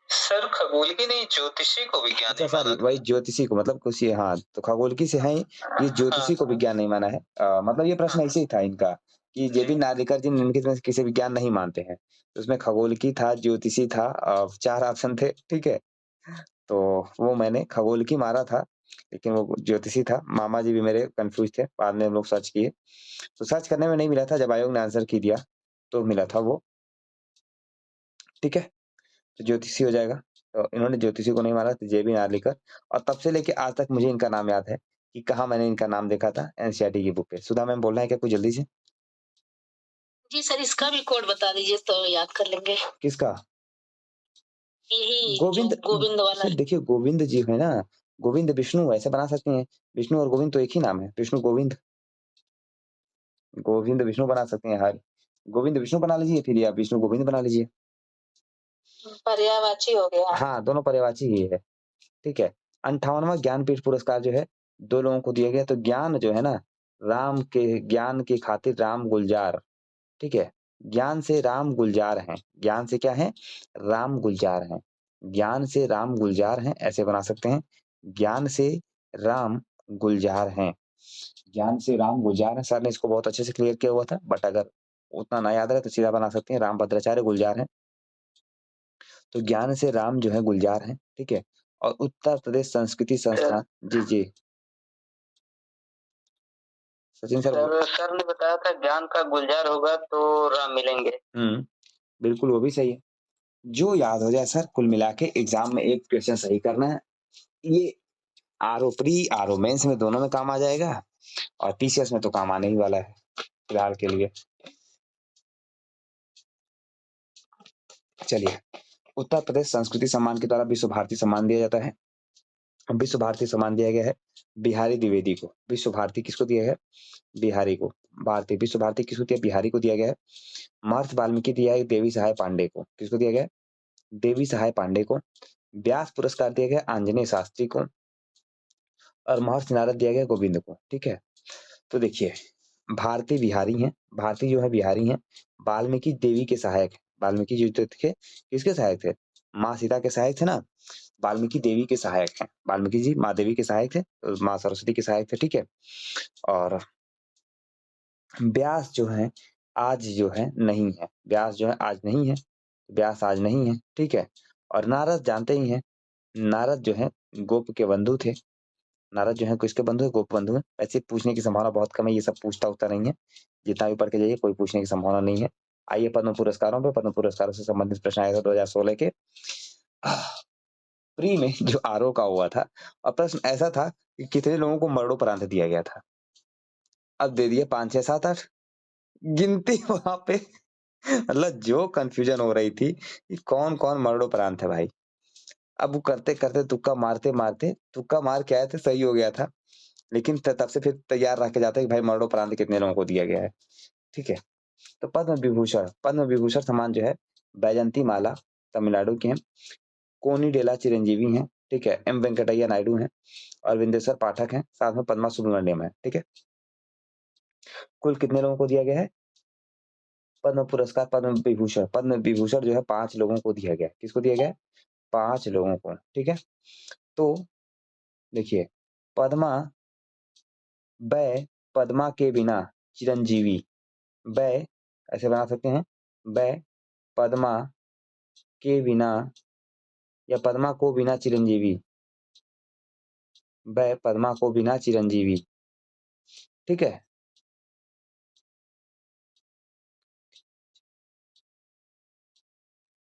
सर खगोलिकी नहीं, ज्योतिषी को विज्ञान अच्छा नहीं माना सॉरी, वही ज्योतिषी को, मतलब कुछ ये, हाँ, तो खगोलिकी से है, ये ज्योतिषी को विज्ञान नहीं माना है। मतलब ये प्रश्न ऐसे ही था इनका कि जेबी नार्लिकर जी निम्नलिखित में से किसी विज्ञान नहीं मानते हैं, तो उसमें खगोलिकी था, ज्योतिषी था, 4 ऑप्शन थे, ठीक है। तो वो मैंने खगोलिकी मारा था, लेकिन वो ज्योतिषी था। मामा जी भी मेरे कंफ्यूज थे, बाद में हम लोग सर्च किए, तो सर्च करने में नहीं मिला था, जब आयोग ने आंसर की दिया तो मिला था वो, ठीक है। तो ज्योतिषी हो जाएगा, तो इन्होंने ज्योतिषी को नहीं माना, तो जेबी नार्लिकर। और तब से लेके आज तक मुझे इनका नाम याद है कि कहाँ मैंने इनका नाम देखा था, एनसीईआरटी की बुक पे। सुधा मैम बोलना है क्या कुछ जल्दी से। जी सर, इसका भी कोड बता दीजिए तो याद कर लेंगे। किसका, यही गोविंद, गोविंद वाला। सर देखिए गोविंद जी है ना, गोविंद विष्णु ऐसे बना सकते हैं, विष्णु और गोविंद तो एक ही नाम है, विष्णु गोविंद, गोविंद विष्णु बना सकते हैं, हर गोविंद विष्णु बना लीजिए, फिर या विष्णु गोविंद बना लीजिए, पर्यायवाची हो गया। हाँ दोनों पर्यायवाची ही है, ठीक है। 58वां ज्ञानपीठ पुरस्कार जो है 2 लोगों को दिया गया, तो ज्ञान जो है ना, राम के ज्ञान की खातिर राम गुलजार, ठीक है, ज्ञान से राम गुलजार हैं, ज्ञान से क्या है, राम गुलजार हैं, ज्ञान से राम गुलजार हैं, ऐसे बना सकते हैं, ज्ञान से राम गुलजार हैं, ज्ञान से राम गुलजार हैं। सर ने इसको बहुत अच्छे से क्लियर किया हुआ था, बट अगर उतना ना याद रहे तो सीधा बना सकते हैं, राम भद्राचार्य गुलजार हैं, तो ज्ञान से राम जो है गुलजार हैं, ठीक है। और उत्तर प्रदेश संस्कृति संस्थान, जी सचिन सर। सर ने बताया था ज्ञान का गुलजार होगा तो राम मिलेंगे। बिल्कुल वो भी सही है, जो याद हो जाए सर। कुल मिला के एग्जाम में एक क्वेश्चन सही करना है, ये आरओ प्री आरओ मेंस में दोनों में काम आ जाएगा, और पीसीएस में तो काम आने ही वाला है फिलहाल के लिए। चलिए, उत्तर प्रदेश संस्कृति सम्मान के द्वारा विश्व भारती सम्मान दिया जाता है। विश्व भारती सम्मान दिया गया है बिहारी द्विवेदी को। विश्व भारती किसको दिया है, बिहारी को। भारती, विश्व भारती किसको दिया? बिहारी को दिया गया है। महर्षि वाल्मीकि दिया है देवी सहाय पांडे को। किसको दिया गया? देवी सहाय पांडे को। व्यास पुरस्कार दिया गया आंजनेय शास्त्री को और महर्षि नारद दिया गया गोविंद को। ठीक है, तो देखिए भारती बिहारी हैं, भारती जो है बिहारी हैं, वाल्मीकि देवी के सहायक, वाल्मीकि जी जो थे किसके सहायक थे? माँ सीता के सहायक थे ना, वाल्मीकि देवी के सहायक हैं। वाल्मीकि जी माँ देवी के सहायक थे, माँ सरस्वती के सहायक थे। ठीक है, और व्यास जो है आज जो है नहीं है, व्यास जो है आज नहीं है, व्यास आज नहीं है। ठीक है, और नारद जानते ही हैं, नारद जो है गोप के बंधु थे, नारद जो है किसके बंधु है? गोप बंधु है। ऐसे पूछने की संभावना बहुत कम है, ये सब पूछता उठता नहीं है, जितना भी पढ़ के जाइए कोई पूछने की संभावना नहीं है। आइए पद्म पुरस्कारों पे, पद्म पुरस्कारों से संबंधित प्रश्न आया था 2016 के प्री में जो आरओ का हुआ था, और प्रश्न ऐसा था कि कितने लोगों को मरणोपरांत दिया गया था। अब दे दिया 5 6 7 8 गिनती वहां पे मतलब जो कंफ्यूजन हो रही थी कि कौन कौन मरणोपरांत है भाई। अब वो करते करते तुक्का मारते मारते तुक्का मार के आए थे, सही हो गया था, लेकिन तब से फिर तैयार रह के जाते हैं कि भाई मरणोपरांत कितने लोगों को दिया गया है। ठीक है, तो पद्म विभूषण सम्मान जो है बैजंती माला तमिलनाडु के हैं, कोनिडेला चिरंजीवी हैं। ठीक है, एम वेंकटैया नायडू हैं और विंदेश्वर पाठक हैं, साथ में पद्मा सुब्रमण्यम है। ठीक है, कुल कितने लोगों को दिया गया है पद्म पुरस्कार? पद्म विभूषण जो है 5 लोगों को दिया गया है। किसको दिया गया है? 5 लोगों को। ठीक है, तो देखिए पद्मा बै पद्मा के बिना चिरंजीवी, बै ऐसे बना सकते हैं, बै पद्मा के बिना या पद्मा को बिना चिरंजीवी, बै पद्मा को बिना चिरंजीवी। ठीक है,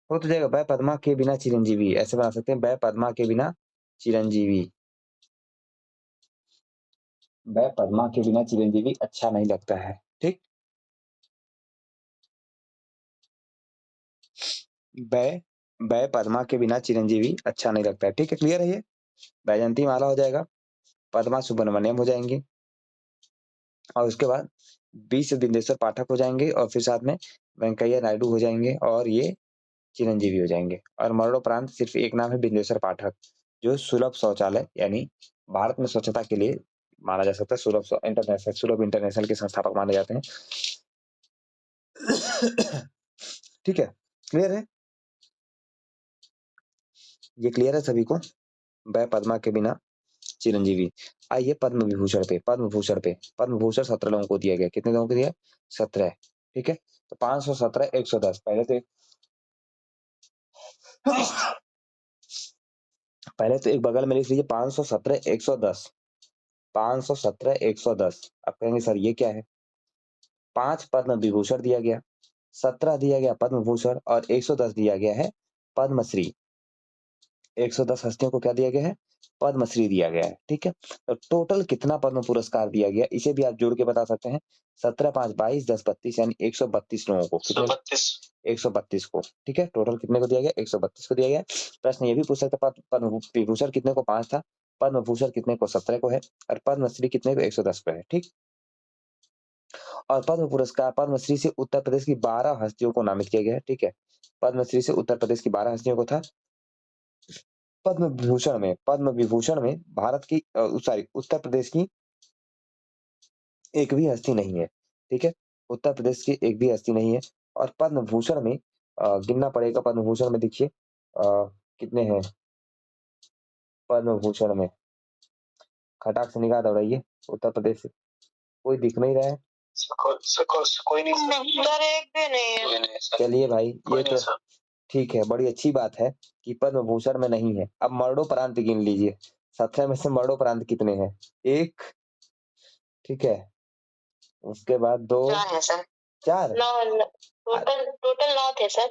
हो तो जाएगा बै पद्मा के बिना चिरंजीवी, ऐसे बना सकते हैं बै पद्मा के बिना चिरंजीवी। बै पद्मा के बिना चिरंजीवी अच्छा नहीं लगता है। ठीक, बै बै पद्मा के बिना चिरंजीवी अच्छा नहीं लगता है। ठीक है, क्लियर है ये? बैजंती माला हो जाएगा, पद्मा सुब्रमण्यम हो जाएंगे, और उसके बाद 20 बिंदेश्वर पाठक हो जाएंगे, और फिर साथ में वेंकैया नायडू हो जाएंगे, और ये चिरंजीवी हो जाएंगे। और मरणोपरांत सिर्फ एक नाम है बिंदेश्वर पाठक, जो सुलभ शौचालय यानी भारत में स्वच्छता के लिए माना जा सकता है, सुलभ इंटरनेशनल के संस्थापक माने जाते हैं। ठीक है, क्लियर है? ये क्लियर है सभी को? बै पद्मा के बिना चिरंजीवी। आइए पद्म विभूषण पे, पद्म भूषण 17 लोगों को दिया गया। कितने लोगों को दिया? 17। ठीक है, तो 517 110 पहले तो एक बगल में लिख लीजिए 517 110, 517 110। अब कहेंगे सर ये क्या है? 5 पद्म विभूषण दिया गया, 17 दिया गया पद्म भूषण, और 110 दिया गया है पद्मश्री। 110 हस्तियों को क्या दिया गया है? पद्मश्री दिया गया है। ठीक है, तो टोटल कितना पद्म पुरस्कार दिया गया, इसे भी आप जोड़ के बता सकते हैं। 17 5 22 10 32 यानी 132 लोगों को। 132 को। ठीक है, टोटल कितने को दिया गया? 132 को दिया गया। प्रश्न ये भी पूछ सकता है पद्म विभूषण कितने को? 5 था। पद्म भूषण कितने को? 17 को है, और पद्मश्री कितने को? 110 को है। ठीक, और पद्म पुरस्कार पद्मश्री से उत्तर प्रदेश की 12 हस्तियों को नामित किया गया है। ठीक है, पद्मश्री से उत्तर प्रदेश की 12 हस्तियों को था। पद्म विभूषण में भारत की सॉरी उत्तर प्रदेश की एक भी हस्ती नहीं है। ठीक है, उत्तर प्रदेश की एक भी हस्ती नहीं है। और पद्म भूषण में गिनना पड़ेगा, पद्म भूषण में देखिए कितने हैं पद्म भूषण में, खटाक से निगाह दौड़ाइए उत्तर प्रदेश से, कोई दिख नहीं रहा है। कोई नहीं सर, एक भी नहीं है। चलिए भाई, ये तो ठीक है, बड़ी अच्छी बात है कि पद्म भूषण में नहीं है। अब मरणोपरांत गिन लीजिए, 17 में से मरणोपरांत कितने हैं? 1। ठीक है, उसके बाद 2 है सर, 4 टोटल 9 थे सर।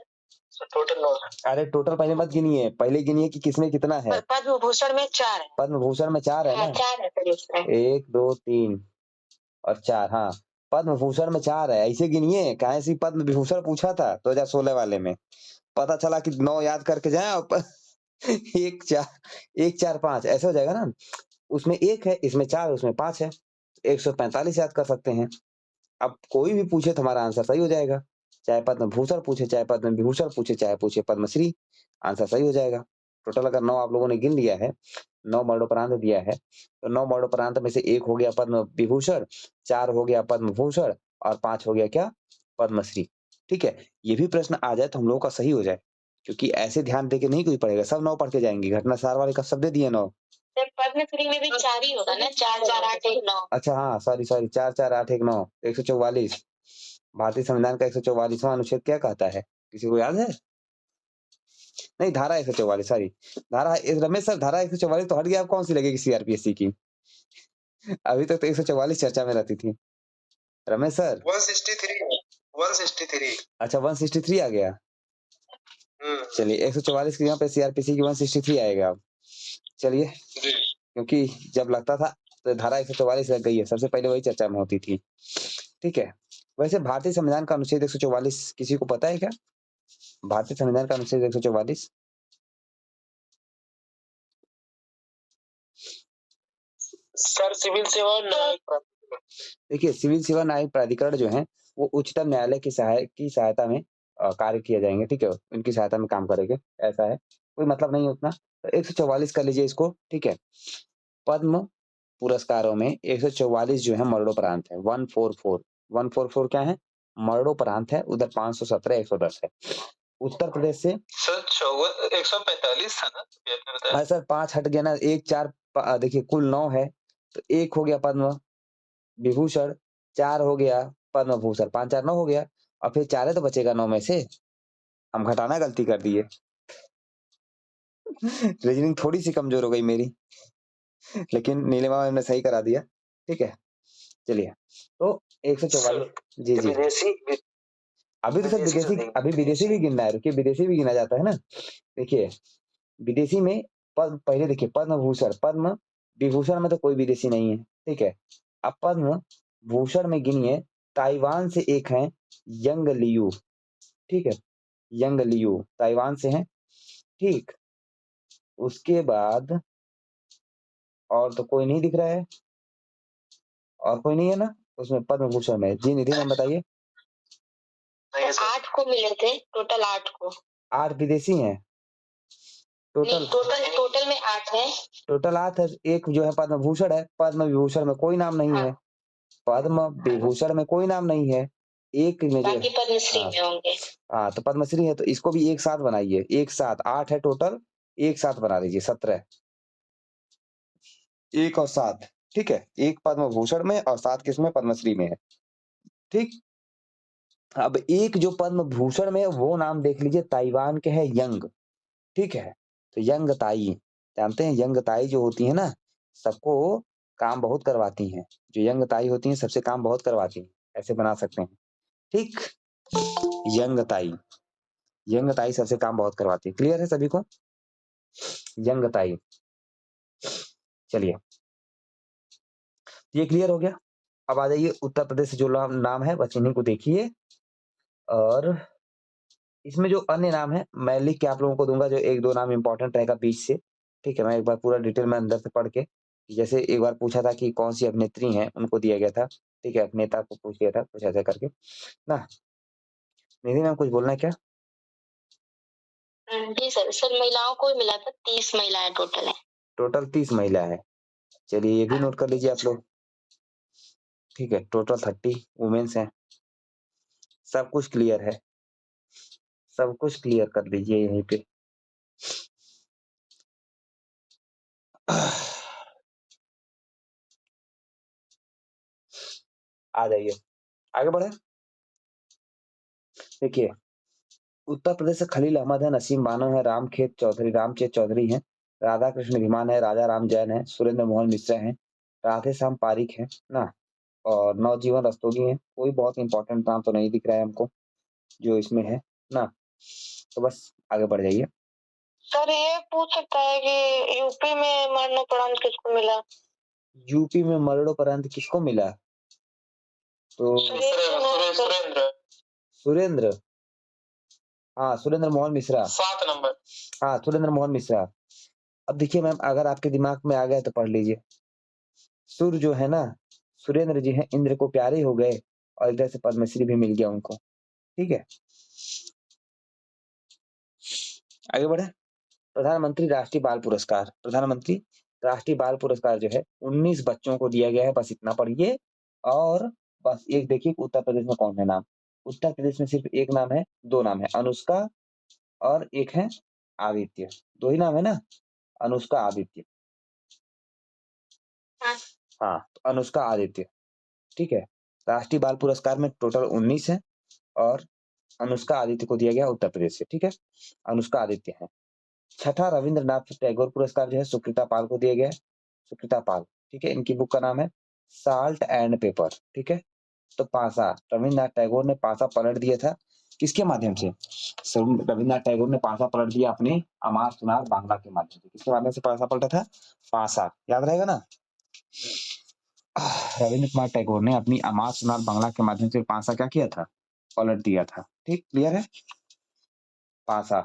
टोटल 9। अरे टोटल पहले मत गिनिए, पहले गिनिए कि किसमें कितना है। पद्म भूषण में 4 है। पद्म भूषण में 4 है ना? 4 है सर इसमें। 1 2 3 और 4। हाँ, पद्म भूषण में 4 है, ऐसे गिनिए। कहाँ से पद्म विभूषण पूछा था 2016 वाले में, पता चला कि 9 याद करके जाए और 1 4 5 ऐसे हो जाएगा ना। उसमें 1 है, इसमें 4, उसमें 5 है, 145 याद कर सकते हैं। अब कोई भी पूछे तो हमारा आंसर सही हो जाएगा, चाहे पद्म भूषण पूछे, चाहे पद्म विभूषण पूछे, चाहे पूछे पद्मश्री, आंसर सही हो जाएगा। टोटल अगर 9 आप लोगों ने गिन लिया है, 9 मरणोपरांत दिया है, तो 9 मरणोपरांत में से 1 हो गया पद्म विभूषण, 4 हो गया पद्म भूषण और 5 हो गया क्या, पद्मश्री। ठीक है, ये भी प्रश्न आ जाए तो हम लोगों का सही हो जाए, क्योंकि ऐसे ध्यान दे के नहीं कोई पढ़ेगा, सब 9 पढ़ के जाएंगे। घटनासार वाले कब सब दे दिए 9। पद्मश्री में भी 4 ही होगा ना, 4 4 8 1 9। अच्छा हाँ, सॉरी 4 4 8 1 9, 144। भारतीय संविधान का 144वां अनुच्छेद क्या कहता है, किसी को याद है? नहीं, धारा 144, सॉरी धारा, रमेश सर धारा 144 तो हट गया, अब कौन सी लगेगी सीआरपीएससी की? अभी तक तो 144 चर्चा में रहती थी रमेश सर। 163 अच्छा 163 आ गया। चलिए 144 की जगह पे सीआरपीसी की 163 आएगा अब। चलिए, क्योंकि जब लगता था तो धारा 144 लग गई है, सबसे पहले वही चर्चा में होती थी। ठीक है, वैसे भारतीय संविधान का अनुच्छेद 144 किसी को पता है क्या? भारतीय संविधान का अनुच्छेद 144 सर सिविल सेवा और न्यायिक प्राधिकरण। देखिए, सिविल सेवा न्यायिक प्राधिकरण जो है वो उच्चतम न्यायालय की सहायता में कार्य किए जाएंगे। ठीक है, उनकी सहायता में काम करेंगे, ऐसा है, कोई मतलब नहीं उतना। तो 144 कर लीजिए इसको। ठीक है, पद्म पुरस्कारों में 144 जो है मरणोपरांत है, 144 क्या है, मरणोपरांत है। उधर 517 110 है। उत्तर प्रदेश से सर 145 था ना आपने बताया? हाँ सर, 5 हट गया ना, 1 4 देखिए कुल 9 है, तो 1 हो गया पद्म विभूषण, 4 हो गया पद्म भूषण, 5 4 9 हो गया, और फिर 4 तो बचेगा 9 में से, हम घटाना गलती कर दिए। रीजनिंग थोड़ी सी कमजोर हो गई मेरी, लेकिन नीलिमा मैम ने सही करा दिया। ठीक है, चलिए, तो 144 जी जी। अभी तो सर अभी विदेशी भी गिनना है, रुकिए, विदेशी भी गिना जाता है ना। देखिए, विदेशी में पहले देखिए पद्म भूषण, पद्म विभूषण में तो कोई विदेशी नहीं है। ठीक है, अब पद्म भूषण में गिनिए, ताइवान से एक है यंग लियू। ठीक है, यंग लियू ताइवान से है। ठीक, उसके बाद और तो कोई नहीं दिख रहा है, और कोई नहीं है ना उसमें पद्म भूषण में। जी निधि मैम बताइए। 8 को मिले थे, टोटल 8 को। 8 विदेशी हैं टोटल? टोटल में 8 है। टोटल 8 है, एक जो है पद्म भूषण है, पद्म विभूषण में कोई नाम नहीं है, पद्म विभूषण में कोई नाम नहीं है, एक में जो बाकी पद्मश्री में होंगे। हाँ, तो पद्मश्री है, तो इसको भी एक साथ बनाइए, एक साथ 8 है टोटल, एक साथ बना लीजिए 17, 1 और 7। ठीक है, 1 पद्म भूषण में और 7 किसमें, पद्मश्री में है। ठीक, अब एक जो पद्म भूषण में वो नाम देख लीजिए, ताइवान के है यंग। ठीक है, तो यंग ताई, जानते हैं यंग ताई जो होती है ना, सबको काम बहुत करवाती हैं, जो यंग ताई होती हैं सबसे काम बहुत करवाती हैं, ऐसे बना सकते हैं। ठीक, यंग ताई सबसे काम बहुत करवाती है। क्लियर है सभी को, यंग ताई। चलिए, ये क्लियर हो गया। अब आ जाइए उत्तर प्रदेश से जो नाम है बस इन्हीं को देखिए, और इसमें जो अन्य नाम है मैं लिख के आप लोगों को दूंगा, जो 1 2 नाम इंपॉर्टेंट रहेगा बीच से। ठीक है, मैं एक बार पूरा डिटेल में अंदर से पढ़ के, जैसे एक बार पूछा था कि कौन सी अभिनेत्री हैं, उनको दिया गया था। ठीक है, अभिनेता को पूछ लिया था कुछ ऐसा करके ना। निधि मैम कुछ बोलना है क्या? जी सर महिलाओं को मिला था, 30 महिलाएं टोटल है। टोटल 30 महिला है। चलिए, ये भी नोट कर लीजिए आप लोग। ठीक है, टोटल 30 वुमेन्स हैं। सब कुछ क्लियर है, सब कुछ क्लियर कर लीजिए यहीं पे। आ जाइए, आगे बढ़े। देखिए, उत्तर प्रदेश से खलील अहमद है, नसीम बानो है, रामचेत चौधरी हैं, राधा कृष्ण धीमान है, राजा राम जैन है, सुरेंद्र मोहन मिश्रा हैं, राधे श्याम पारिक है ना, और नवजीवन रस्तोगी हैं। कोई बहुत इंपॉर्टेंट नाम तो नहीं दिख रहा है हमको जो इसमें है ना, तो बस आगे बढ़ जाइए। सर ये पूछ सकता है कि यूपी में मरणोपरांत किसको मिला? यूपी में मरणोपरांत किसको मिला? तो सुरेंद्र, हाँ सुरेंद्र मोहन मिश्रा, 7 नंबर। हाँ सुरेंद्र मोहन मिश्रा। अब देखिए मैम, अगर आपके दिमाग में आ गया तो पढ़ लीजिए। सुर जो है ना, सुरेंद्र जी हैं, इंद्र को प्यारे हो गए, और इधर से पद्मश्री भी मिल गया उनको, ठीक है। आगे बढ़े। प्रधानमंत्री राष्ट्रीय बाल पुरस्कार, प्रधानमंत्री राष्ट्रीय बाल पुरस्कार जो है 19 बच्चों को दिया गया है, बस इतना पढ़िए। और बस एक देखिए उत्तर प्रदेश में कौन है नाम, उत्तर प्रदेश में सिर्फ एक नाम है, 2 नाम है, अनुष्का और एक है आदित्य, 2 ही नाम है ना, अनुष्का आदित्य। हाँ, तो अनुष्का आदित्य, ठीक है। राष्ट्रीय बाल पुरस्कार में टोटल 19 है और अनुष्का आदित्य को दिया गया उत्तर प्रदेश से, ठीक है। अनुष्का आदित्य है। छठा रविंद्रनाथ टैगोर पुरस्कार जो है सुकृता पाल को दिया गया है, सुकृता पाल, ठीक है। इनकी बुक का नाम है साल्ट एंड पेपर, ठीक है। तो पासा, रविंद्रनाथ टैगोर ने पासा पलट दिया था, किसके माध्यम से? रविंद्रनाथ टैगोर ने पासा पलट दिया अपने अमार सुनार बांग्ला के माध्यम से। किसके माध्यम से पासा पलटा था? पासा, याद रहेगा ना। रविंद्र कुमार टैगोर ने अपनी अमार सुनार बांग्ला के माध्यम से पासा क्या किया था? पलट दिया था, ठीक, क्लियर है। पासा,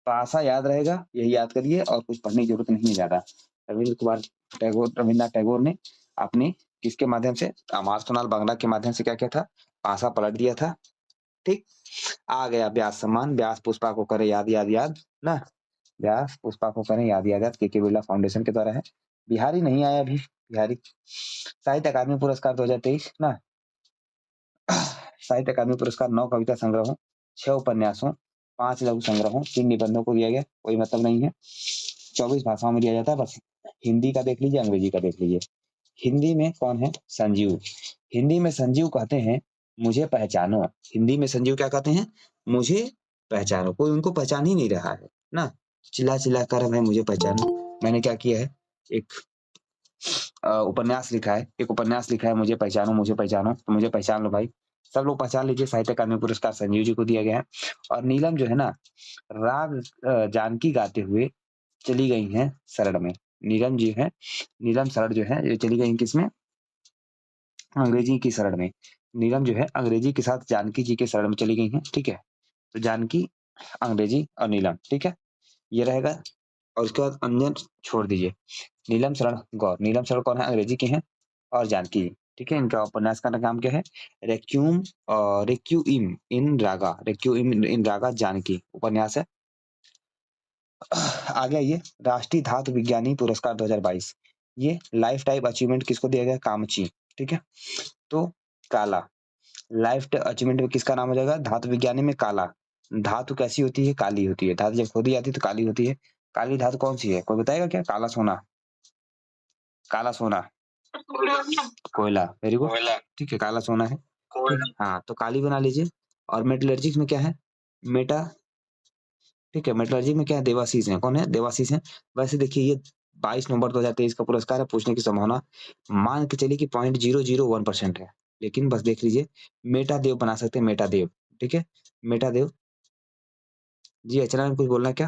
पासा याद रहेगा, यही याद करिए और कुछ पढ़ने की जरूरत नहीं है ज्यादा। रविंद्रनाथ टैगोर ने अपने किसके माध्यम से? अमार सुनार बांग्ला के माध्यम से क्या किया था? पासा पलट दिया था, ठीक। आ गया व्यास सम्मान, व्यास पुष्पा को करे याद याद याद ना, व्यास पुष्पा को करें याद याद याद, के बिरला फाउंडेशन के द्वारा है। बिहारी नहीं आया अभी, बिहारी। साहित्य अकादमी पुरस्कार 2023 ना, साहित्य अकादमी पुरस्कार 9 कविता संग्रहों, 6 उपन्यासों, 5 लघु संग्रहों, 3 निबंधों को दिया गया, कोई मतलब नहीं है। 24 भाषाओं में दिया जाता है, बस हिंदी का देख लीजिए, अंग्रेजी का देख लीजिए। हिंदी में कौन है? संजीव। हिंदी में संजीव कहते हैं मुझे पहचानो, हिंदी में संजीव क्या कहते हैं? मुझे पहचानो। कोई उनको पहचान ही नहीं रहा है ना, चिल्ला चिल्ला कर मैं मुझे पहचानो। मैंने क्या किया है, एक उपन्यास लिखा है, एक उपन्यास लिखा है, मुझे पहचानो मुझे पहचानो, तो मुझे पहचान लो भाई, सब लोग पहचान लीजिए। साहित्य अकादमी पुरस्कार संजीव जी को दिया गया है। और नीलम जो है ना, राग जानकी गाते हुए चली गई हैं शरण में। नीलम जी है, नीलम शरण जो है ये चली गई किसमें? अंग्रेजी की शरण में। नीलम जो है अंग्रेजी के साथ जानकी जी के शरण में चली गई हैं, ठीक है। तो जानकी, अंग्रेजी और नीलम, ठीक है, ये रहेगा। और उसके बाद अंजन छोड़ दीजिए। नीलम शरण गौर, नीलम शरण कौन है? अंग्रेजी की हैं। और जानकी, ठीक है। इनका उपन्यास का नाम क्या है? रेक्यूम रेक्यूइम इन रागा, रेक्यूइम इन रागा जानकी उपन्यास है। आगे आइए, राष्ट्रीय धातु विज्ञानी पुरस्कार 2022, ये लाइफ टाइम अचीवमेंट किसको दिया गया? कामची, ठीक है। तो काला, लाइफ टाइम अचीवमेंट में किसका नाम हो जाएगा? धातु विज्ञानी में काला। धातु कैसी होती है? काली होती है। धातु जब खोदी जाती है तो काली होती है। काली धातु कौन सी है? कोई बताएगा क्या? काला सोना, काला सोना, कोयला, वेरी गुड, ठीक है, काला सोना है। हाँ, तो काली बना लीजिए। और मेटलर्जिक में क्या है? मेटा, ठीक है, मेटलर्जी में क्या है? देवाशीष है। कौन है? देवाशीष है। वैसे देखिए ये 22 नवंबर 2023 का पुरस्कार है, पूछने की संभावना मान के चलिए कि 0.001% है, लेकिन बस देख लीजिए। मेटा देव बना सकते हैं, मेटा देव, ठीक है, मेटा देव जी। अर्चना में कुछ बोलना है क्या?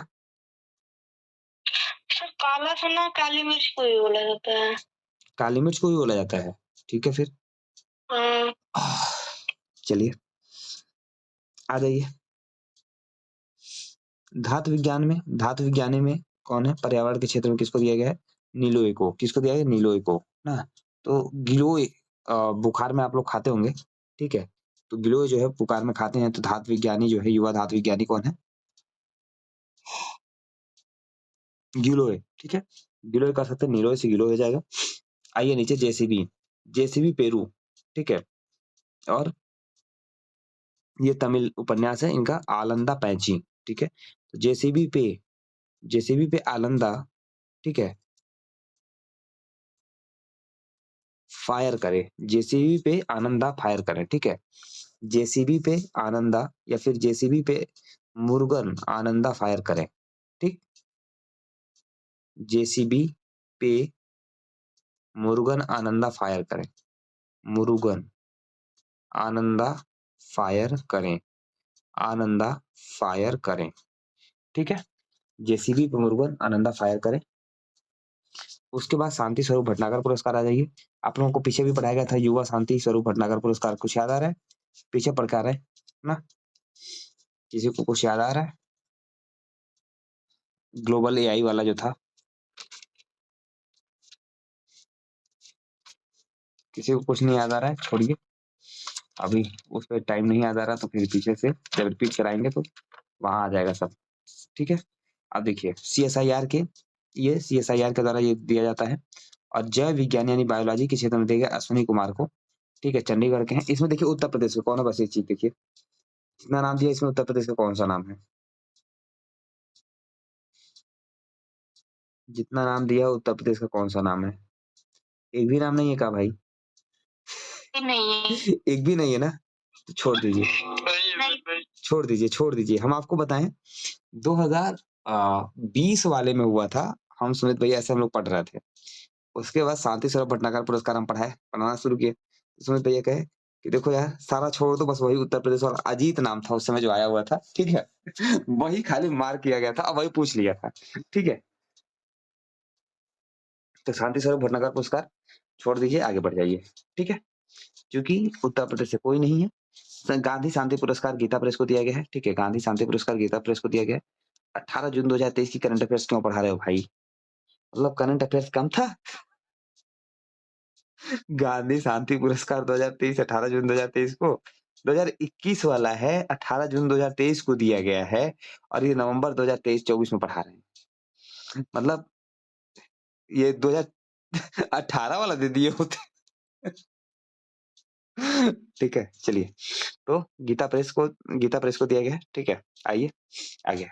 सर काला सोना काली मिर्च को भी बोला जाता है। काली मिर्च को भी बोला जाता है, ठीक है। फिर चलिए आ जाइए। धातु विज्ञान में, धातु विज्ञानी में कौन है? पर्यावरण के क्षेत्र में किसको दिया गया है? नीलोए को। किसको दिया गया? नीलोए को ना। तो गिलोय बुखार में आप लोग खाते होंगे, ठीक है। तो गिलोय जो है बुखार में खाते हैं, तो धातु विज्ञानी जो है, युवा धातु विज्ञानी कौन है? गिलोय, ठीक है। गिलोय कर सकते हैं, नीलोय से गिलोय हो जाएगा। आइए नीचे, जेसीबी, जेसीबी पेरू, ठीक है। और ये तमिल उपन्यास है इनका, आलंदा पैंची, ठीक है। तो जेसीबी पे, जेसीबी पे आलंदा, ठीक है, फायर करे, जेसीबी पे आनंदा फायर करे, ठीक है। जेसीबी पे आनंदा या फिर जेसीबी पे मुरुगन आनंदा फायर करें, ठीक। जेसीबी पे मुरुगन आनंदा फायर करें, मुरुगन आनंदा फायर करें, आनंदा फायर करें, ठीक है। जेसीबी पे मुरुगन आनंदा फायर करें। उसके बाद शांति स्वरूप भटनागर पुरस्कार आ जाइए। आप लोगों को पीछे भी पढ़ाया गया था, युवा शांति स्वरूप भटनागर पुरस्कार, कुछ याद आ रहा है? पीछे पढ़ के आ रहे हैं ना, किसी को कुछ याद आ रहा है? ग्लोबल एआई वाला जो था, किसी को कुछ नहीं याद आ रहा है, छोड़िए, अभी उस पर टाइम नहीं याद आ रहा, तो फिर पीछे से जब रिपीट कराएंगे तो वहां आ जाएगा सब, ठीक है। अब देखिए CSIR के, ये CSIR के द्वारा ये दिया जाता है, और जैव विज्ञान यानी बायोलॉजी के क्षेत्र में दिया गया अश्विनी कुमार को, ठीक है, चंडीगढ़ के हैं। इसमें देखिए उत्तर प्रदेश का कौन है, बस एक चीज देखिए, जितना नाम दिया इसमें उत्तर प्रदेश का कौन सा नाम है, जितना नाम दिया उत्तर प्रदेश का कौन सा नाम है, एक भी नाम नहीं है का भाई, नहीं एक भी नहीं है ना, तो छोड़ दीजिए, छोड़ दीजिए, हम आपको बताएं 2020 वाले में हुआ था, हम सुमित भैया ऐसे हम लोग पढ़ रहे थे, उसके बाद शांति स्वरूप भटनागर पुरस्कार हम पढ़ाना शुरू किए, तो सुमित भैया कहे कि देखो यार सारा छोड़ दो, बस वही उत्तर प्रदेश और अजीत नाम था उस समय जो आया हुआ था, ठीक है वही खाली मार्क किया गया था, अब वही पूछ लिया था, ठीक है। तो शांति स्वरूप भटनागर पुरस्कार छोड़ दीजिए, आगे बढ़ जाइए, ठीक है, क्योंकि उत्तर प्रदेश से कोई नहीं है। गांधी शांति पुरस्कार गीता प्रेस को दिया गया है, ठीक है, गांधी शांति पुरस्कार गीता प्रेस को दिया गया है। 18 जून 2023 की करंट अफेयर्स क्यों पढ़ा रहे हो भाई, मतलब करंट अफेयर्स कम था। गांधी शांति पुरस्कार 2023 18 जून 2023 को, 2021 वाला है 18 जून 2023 को दिया गया है, और ये नवंबर 2023-24 में पढ़ा रहे हैं, मतलब ये 2018 वाला दे दिए होते ठीक है, चलिए, तो गीता प्रेस को दिया गया है, ठीक है, आइए आगे।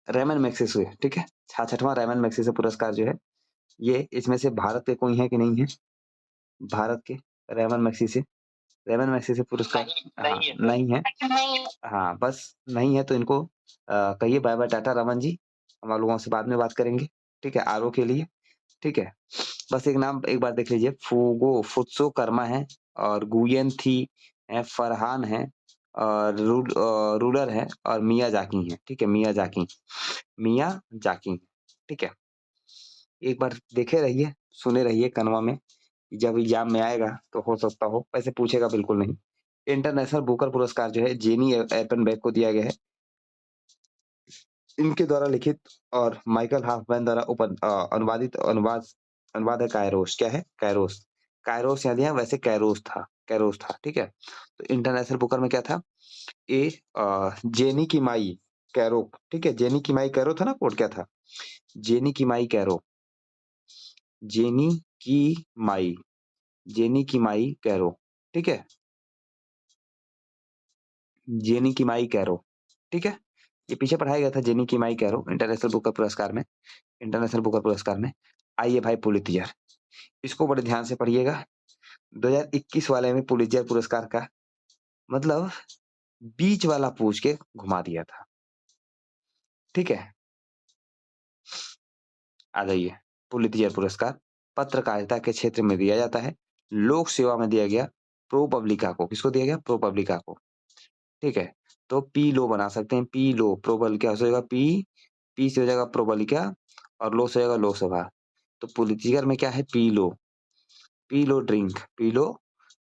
रेमन मैग्सेसे, ठीक है, 66वां रेमन मैग्सेसे पुरस्कार जो है, ये इसमें से भारत के कोई है कि नहीं है, भारत के रेमन मैग्सेसे पुरस्कार नहीं है, हाँ बस नहीं है, तो इनको कहिए बाय बाय टाटा रमन जी, हम आप लोगों से बाद में बात करेंगे, ठीक है, आरओ के लिए, ठीक है। बस एक नाम एक बार देख लीजिए, फूगो फुत्सो कर्मा है, और गुयन थी है, फरहान है, और रूलर है, और मिया जाकी है, ठीक है, मिया जाकी, ठीक है। एक बार देखे रहिए, सुने रहिए कनवा में, जब एग्जाम में आएगा तो हो सकता हो, वैसे पूछेगा बिल्कुल नहीं। इंटरनेशनल बुकर पुरस्कार जो है जेनी एपनबेक को दिया गया है, इनके द्वारा लिखित और माइकल हाफमैन द्वारा अनुवादित अनुवाद है कायरोस, क्या है कायरोस, कायरोस याद है, वैसे कैरोस था, ठीक है। तो इंटरनेशनल बुकर में क्या था, ए जेनी की माई कैरो, ठीक है, जेनी की माई कैरो था ना, कोड क्या था, जेनी की माई कैरो, जेनी की माई कैरो, ठीक है, जेनी की माई कैरो, ठीक है, ये पीछे पढ़ाया गया था जेनी की माई कैरो इंटरनेशनल बुकर पुरस्कार में। आइए भाई पुलित्जर, इसको बड़े ध्यान से पढ़िएगा, 2021 वाले में पुलित्जर पुरस्कार का मतलब बीच वाला पूछ के घुमा दिया था, ठीक है। आ जाइए, पुलित्जर पुरस्कार पत्रकारिता के क्षेत्र में दिया जाता है, लोक सेवा में दिया गया प्रोपब्लिका को, किसको दिया गया, प्रोपब्लिका को, ठीक है। तो पी लो बना सकते हैं, पी लो प्रोपब्लिका हो जाएगा, पी से हो जाएगा प्रोपब्लिका, और लो से हो जाएगा लोकसभा। तो पुलित्जर में क्या है, पी लो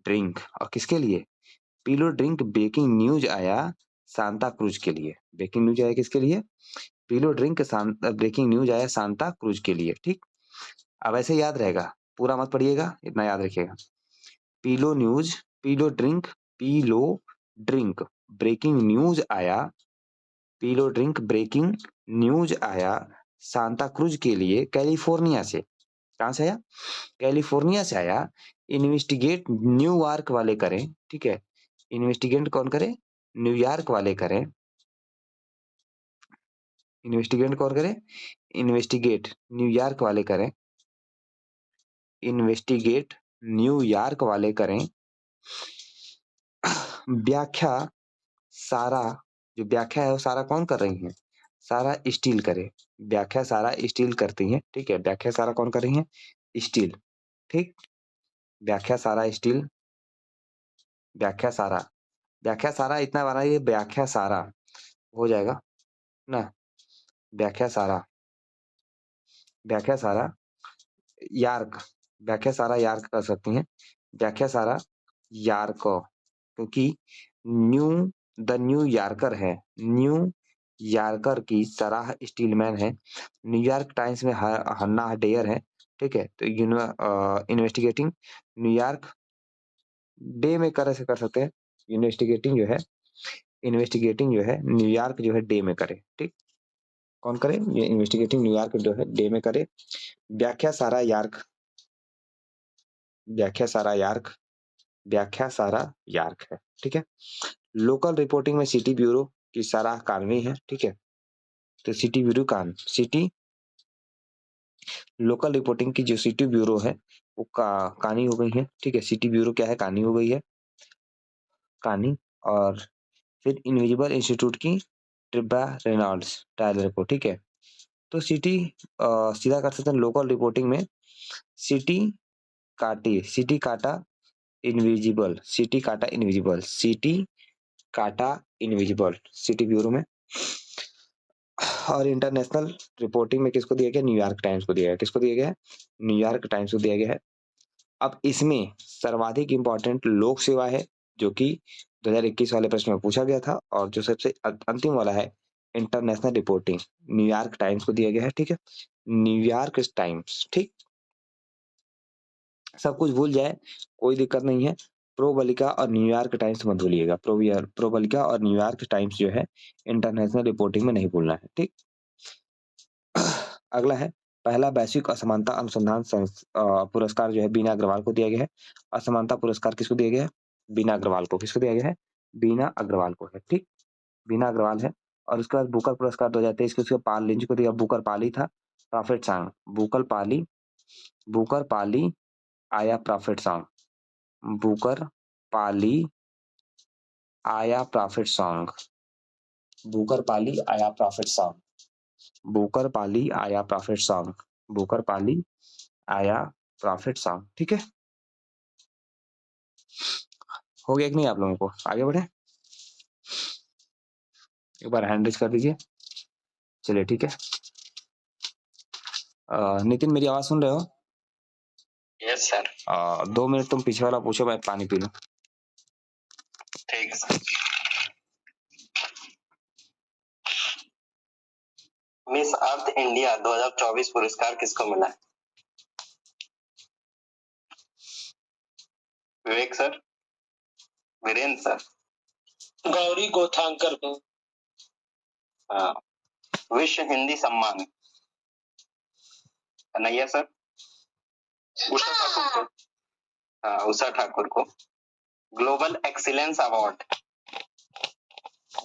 ड्रिंक, और किसके लिए, P low drink breaking news आया सांता क्रूज के लिए, ब्रेकिंग न्यूज आया किसके लिए, P low drink breaking news आया सांता क्रूज के लिए, ठीक। अब ऐसे याद रहेगा, पूरा मत पढ़िएगा, इतना याद रखिएगा, पीलो ड्रिंक ब्रेकिंग न्यूज आया, पीलो ड्रिंक ब्रेकिंग न्यूज आया सांता क्रूज के लिए, कैलिफोर्निया से, कहां से आया, कैलिफोर्निया से आया, इन्वेस्टिगेट न्यूयॉर्क वाले करें, ठीक है, इन्वेस्टिगेट कौन करे, न्यूयॉर्क वाले करें, इन्वेस्टिगेट कौन करे, इन्वेस्टिगेट न्यूयॉर्क वाले करें, इन्वेस्टिगेट न्यूयॉर्क वाले करें, व्याख्या सारा, जो व्याख्या है वो सारा कौन कर रही है, सारा स्टील करे, व्याख्या सारा स्टील करती है, ठीक है, व्याख्या सारा कौन कर रही है, स्टील, ठीक, व्याख्या सारा स्टील, व्याख्या सारा इतना बना, ये व्याख्या सारा हो जाएगा ना, व्याख्या सारा यार्क, व्याख्या सारा यार्क कर सकती हैं, व्याख्या सारा यार्क, क्योंकि न्यू द न्यू यार्कर है, न्यू यार्कर की सराह स्टीलमैन है। न्यूयॉर्क टाइम्स में हन्ना डेयर है, ठीक है। तो इन्वेस्टिगेटिंग न्यूयॉर्क डे में कर सकते हैं। इन्वेस्टिगेटिंग जो है न्यूयॉर्क जो है डे में करे, ठीक। कौन करे? ये इन्वेस्टिगेटिंग न्यूयॉर्क जो है डे में करे। व्याख्या सारा यार्क है, ठीक है। लोकल रिपोर्टिंग में सिटी ब्यूरो की सराह कानवी है, ठीक है। तो सिटी लोकल रिपोर्टिंग की जो सिटी ब्यूरो है वो कानी हो गई है, ठीक है। सिटी ब्यूरो क्या है? कानी हो गई है, कानी। और फिर इनविजिबल इंस्टीट्यूट की ट्रिब्बा रेनॉल्ड्स ट्रायल रिपोर्ट, ठीक है। तो सीधा कर सकते हैं लोकल रिपोर्टिंग में सिटी काटा इनविजिबल सिटी ब्यूरो में। और इंटरनेशनल रिपोर्टिंग में किसको दिया गया? न्यूयॉर्क टाइम्स को दिया गया। किसको दिया गया है? न्यूयॉर्क टाइम्स को दिया गया है। अब इसमें सर्वाधिक इंपॉर्टेंट लोक सेवा है, जो कि 2021 वाले प्रश्न में पूछा गया था। और जो सबसे अंतिम वाला है इंटरनेशनल रिपोर्टिंग, न्यूयॉर्क टाइम्स को दिया गया है, ठीक है। न्यूयॉर्क टाइम्स, ठीक। सब कुछ भूल जाए, कोई दिक्कत नहीं है। प्रोबलिका और न्यूयॉर्क टाइम्स मत भूलिएगा। प्रोबलिका और न्यूयॉर्क टाइम्स जो है इंटरनेशनल रिपोर्टिंग में नहीं भूलना है, ठीक। अगला है पहला वैश्विक असमानता अनुसंधान पुरस्कार जो है बीना अग्रवाल को दिया गया है। असमानता पुरस्कार किसको दिया गया है? बीना अग्रवाल को। किसको दिया गया है? बीना अग्रवाल को है, ठीक। बीना अग्रवाल है। और उसके बाद बुकर पुरस्कार 2023 को उसको पाल लिंच को दिया। बुकर पाली था प्रॉफिट सॉन्ग। बुकर पाली आया प्रॉफिट सॉन्ग। बुकर पाली आया प्रॉफिट सॉन्ग। बुकर पाली आया प्रॉफिट सॉन्ग। बुकर पाली आया प्रॉफिट सॉन्ग। बुकर पाली आया प्रॉफिट सॉन्ग, ठीक है। हो गया कि नहीं आप लोगों को? आगे बढ़े, एक बार हैंड रेज कर दीजिए। चलिए, ठीक है। नितिन, मेरी आवाज सुन रहे हो? Yes sir. 2 मिनट तुम पीछे वाला पूछो, मैं पानी पी लूं। ठीक सर। मिस अर्थ इंडिया 2024 पुरस्कार किसको मिला? विवेक सर, वीरेंद्र सर, गौरी गोथांकर को। विश्व हिंदी सम्मान कन्हैया सर, उषा ठाकुर को। उषा ठाकुर को। Global excellence award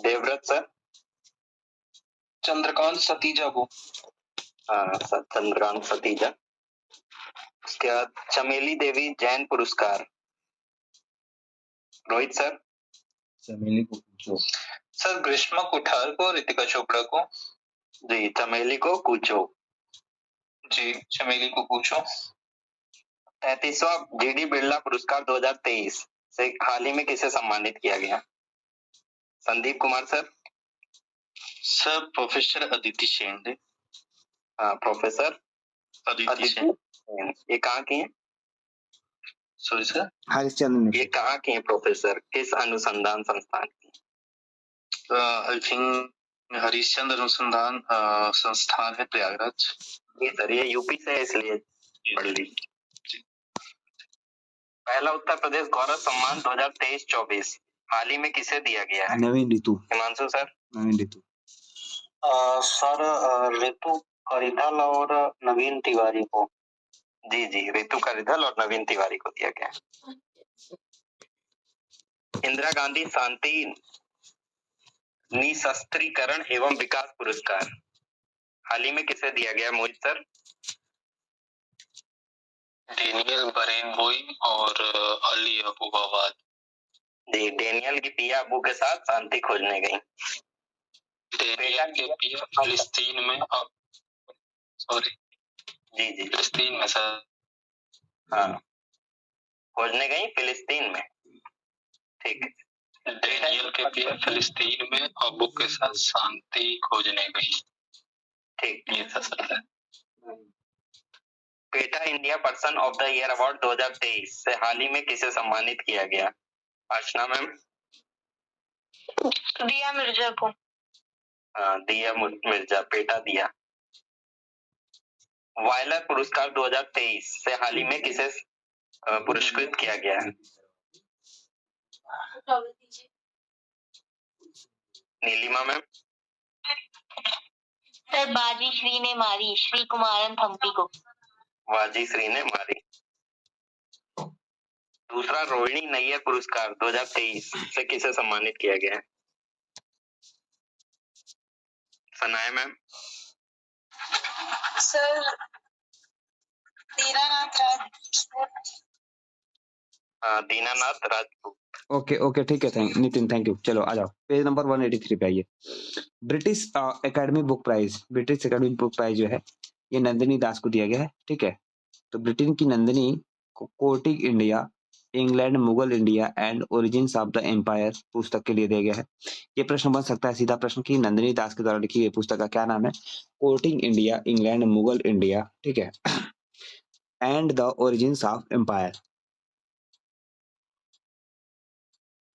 Devvrat sir, Chandrakant Satija को। चंद्रकांत सतीजा। उसके बाद चमेली देवी जैन पुरस्कार रोहित सर। चमेली को पूछो सर। ग्रीष्मा कुठार को, रितिका चोपड़ा को। जी, चमेली को पूछो। जी, चमेली को पूछो। 33वां जीडी बिरला पुरस्कार 2023 से हाल ही में किसे सम्मानित किया गया? Sandeep Kumar sir. Sir, professor Aditi Sen. Professor Aditi Sen. ये कहाँ की है? Sorry sir, Harishchandra. ये कहाँ की है प्रोफेसर? किस अनुसंधान संस्थान की? आई थिंक हरिश्चंद्र अनुसंधान संस्थान है, प्रयागराज। ये सर, ये यूपी से है, इसलिए पढ़ लीजिए। पहला उत्तर प्रदेश गौरव सम्मान 2023-24 हाल ही में किसे दिया गया है? नवीन ऋतु। हिमांशु सर। नवीन ऋतु। सर, ऋतु करिधल और नवीन तिवारी को। जी जी, ऋतु करिधल और नवीन तिवारी को दिया गया। इंदिरा गांधी शांति निशस्त्रीकरण एवं विकास पुरस्कार हाल ही में किसे दिया गया? मोहित सर। डेनियल बरेनबोई और अली अबूबाद। जी, डेनियल की पिया अबू के साथ शांति खोजने गई। डेनियल की पिया फिलिस्तीन में, सॉरी, जी जी, फिलिस्तीन में सर। खोजने गई फिलिस्तीन में, ठीक। डेनियल के पिया फिलिस्तीन में अबू के साथ शांति खोजने गई, ठीक। ये सर है। PETA India person of the year award 2023 से हाल ही में किसे सम्मानित किया गया? अर्चना मैम। दिया मिर्जा को। दिया मिर्जा, बेटा दिया। वायलर पुरस्कार 2023 से हाल ही में किसे पुरस्कृत किया गया है? नीलिमा मैम। सर बाजी श्री ने मारी, श्री कुमारन थम्पी को। बाजी श्री ने मारी। दूसरा रोहिणी नैयर पुरस्कार 2023 से किसे सम्मानित किया गया है? Sanaya ma'am. Sir Dinanath Rajput. Dinanath Rajput. Okay okay ठीक है, नितिन थैंक यू। चलो आ जाओ पेज नंबर 183 पे आइए। ब्रिटिश एकेडमी बुक प्राइज जो है ये नंदिनी दास को दिया गया है, ठीक है। तो ब्रिटेन की नंदिनी को courting India, England, Mughal India and origins of the empire पुस्तक के लिए दिया गया है। ये प्रश्न बन सकता है सीधा प्रश्न कि नंदिनी दास के द्वारा लिखी गई पुस्तक का क्या नाम है? Courting India, England, Mughal India, ठीक है, and the origins of empire.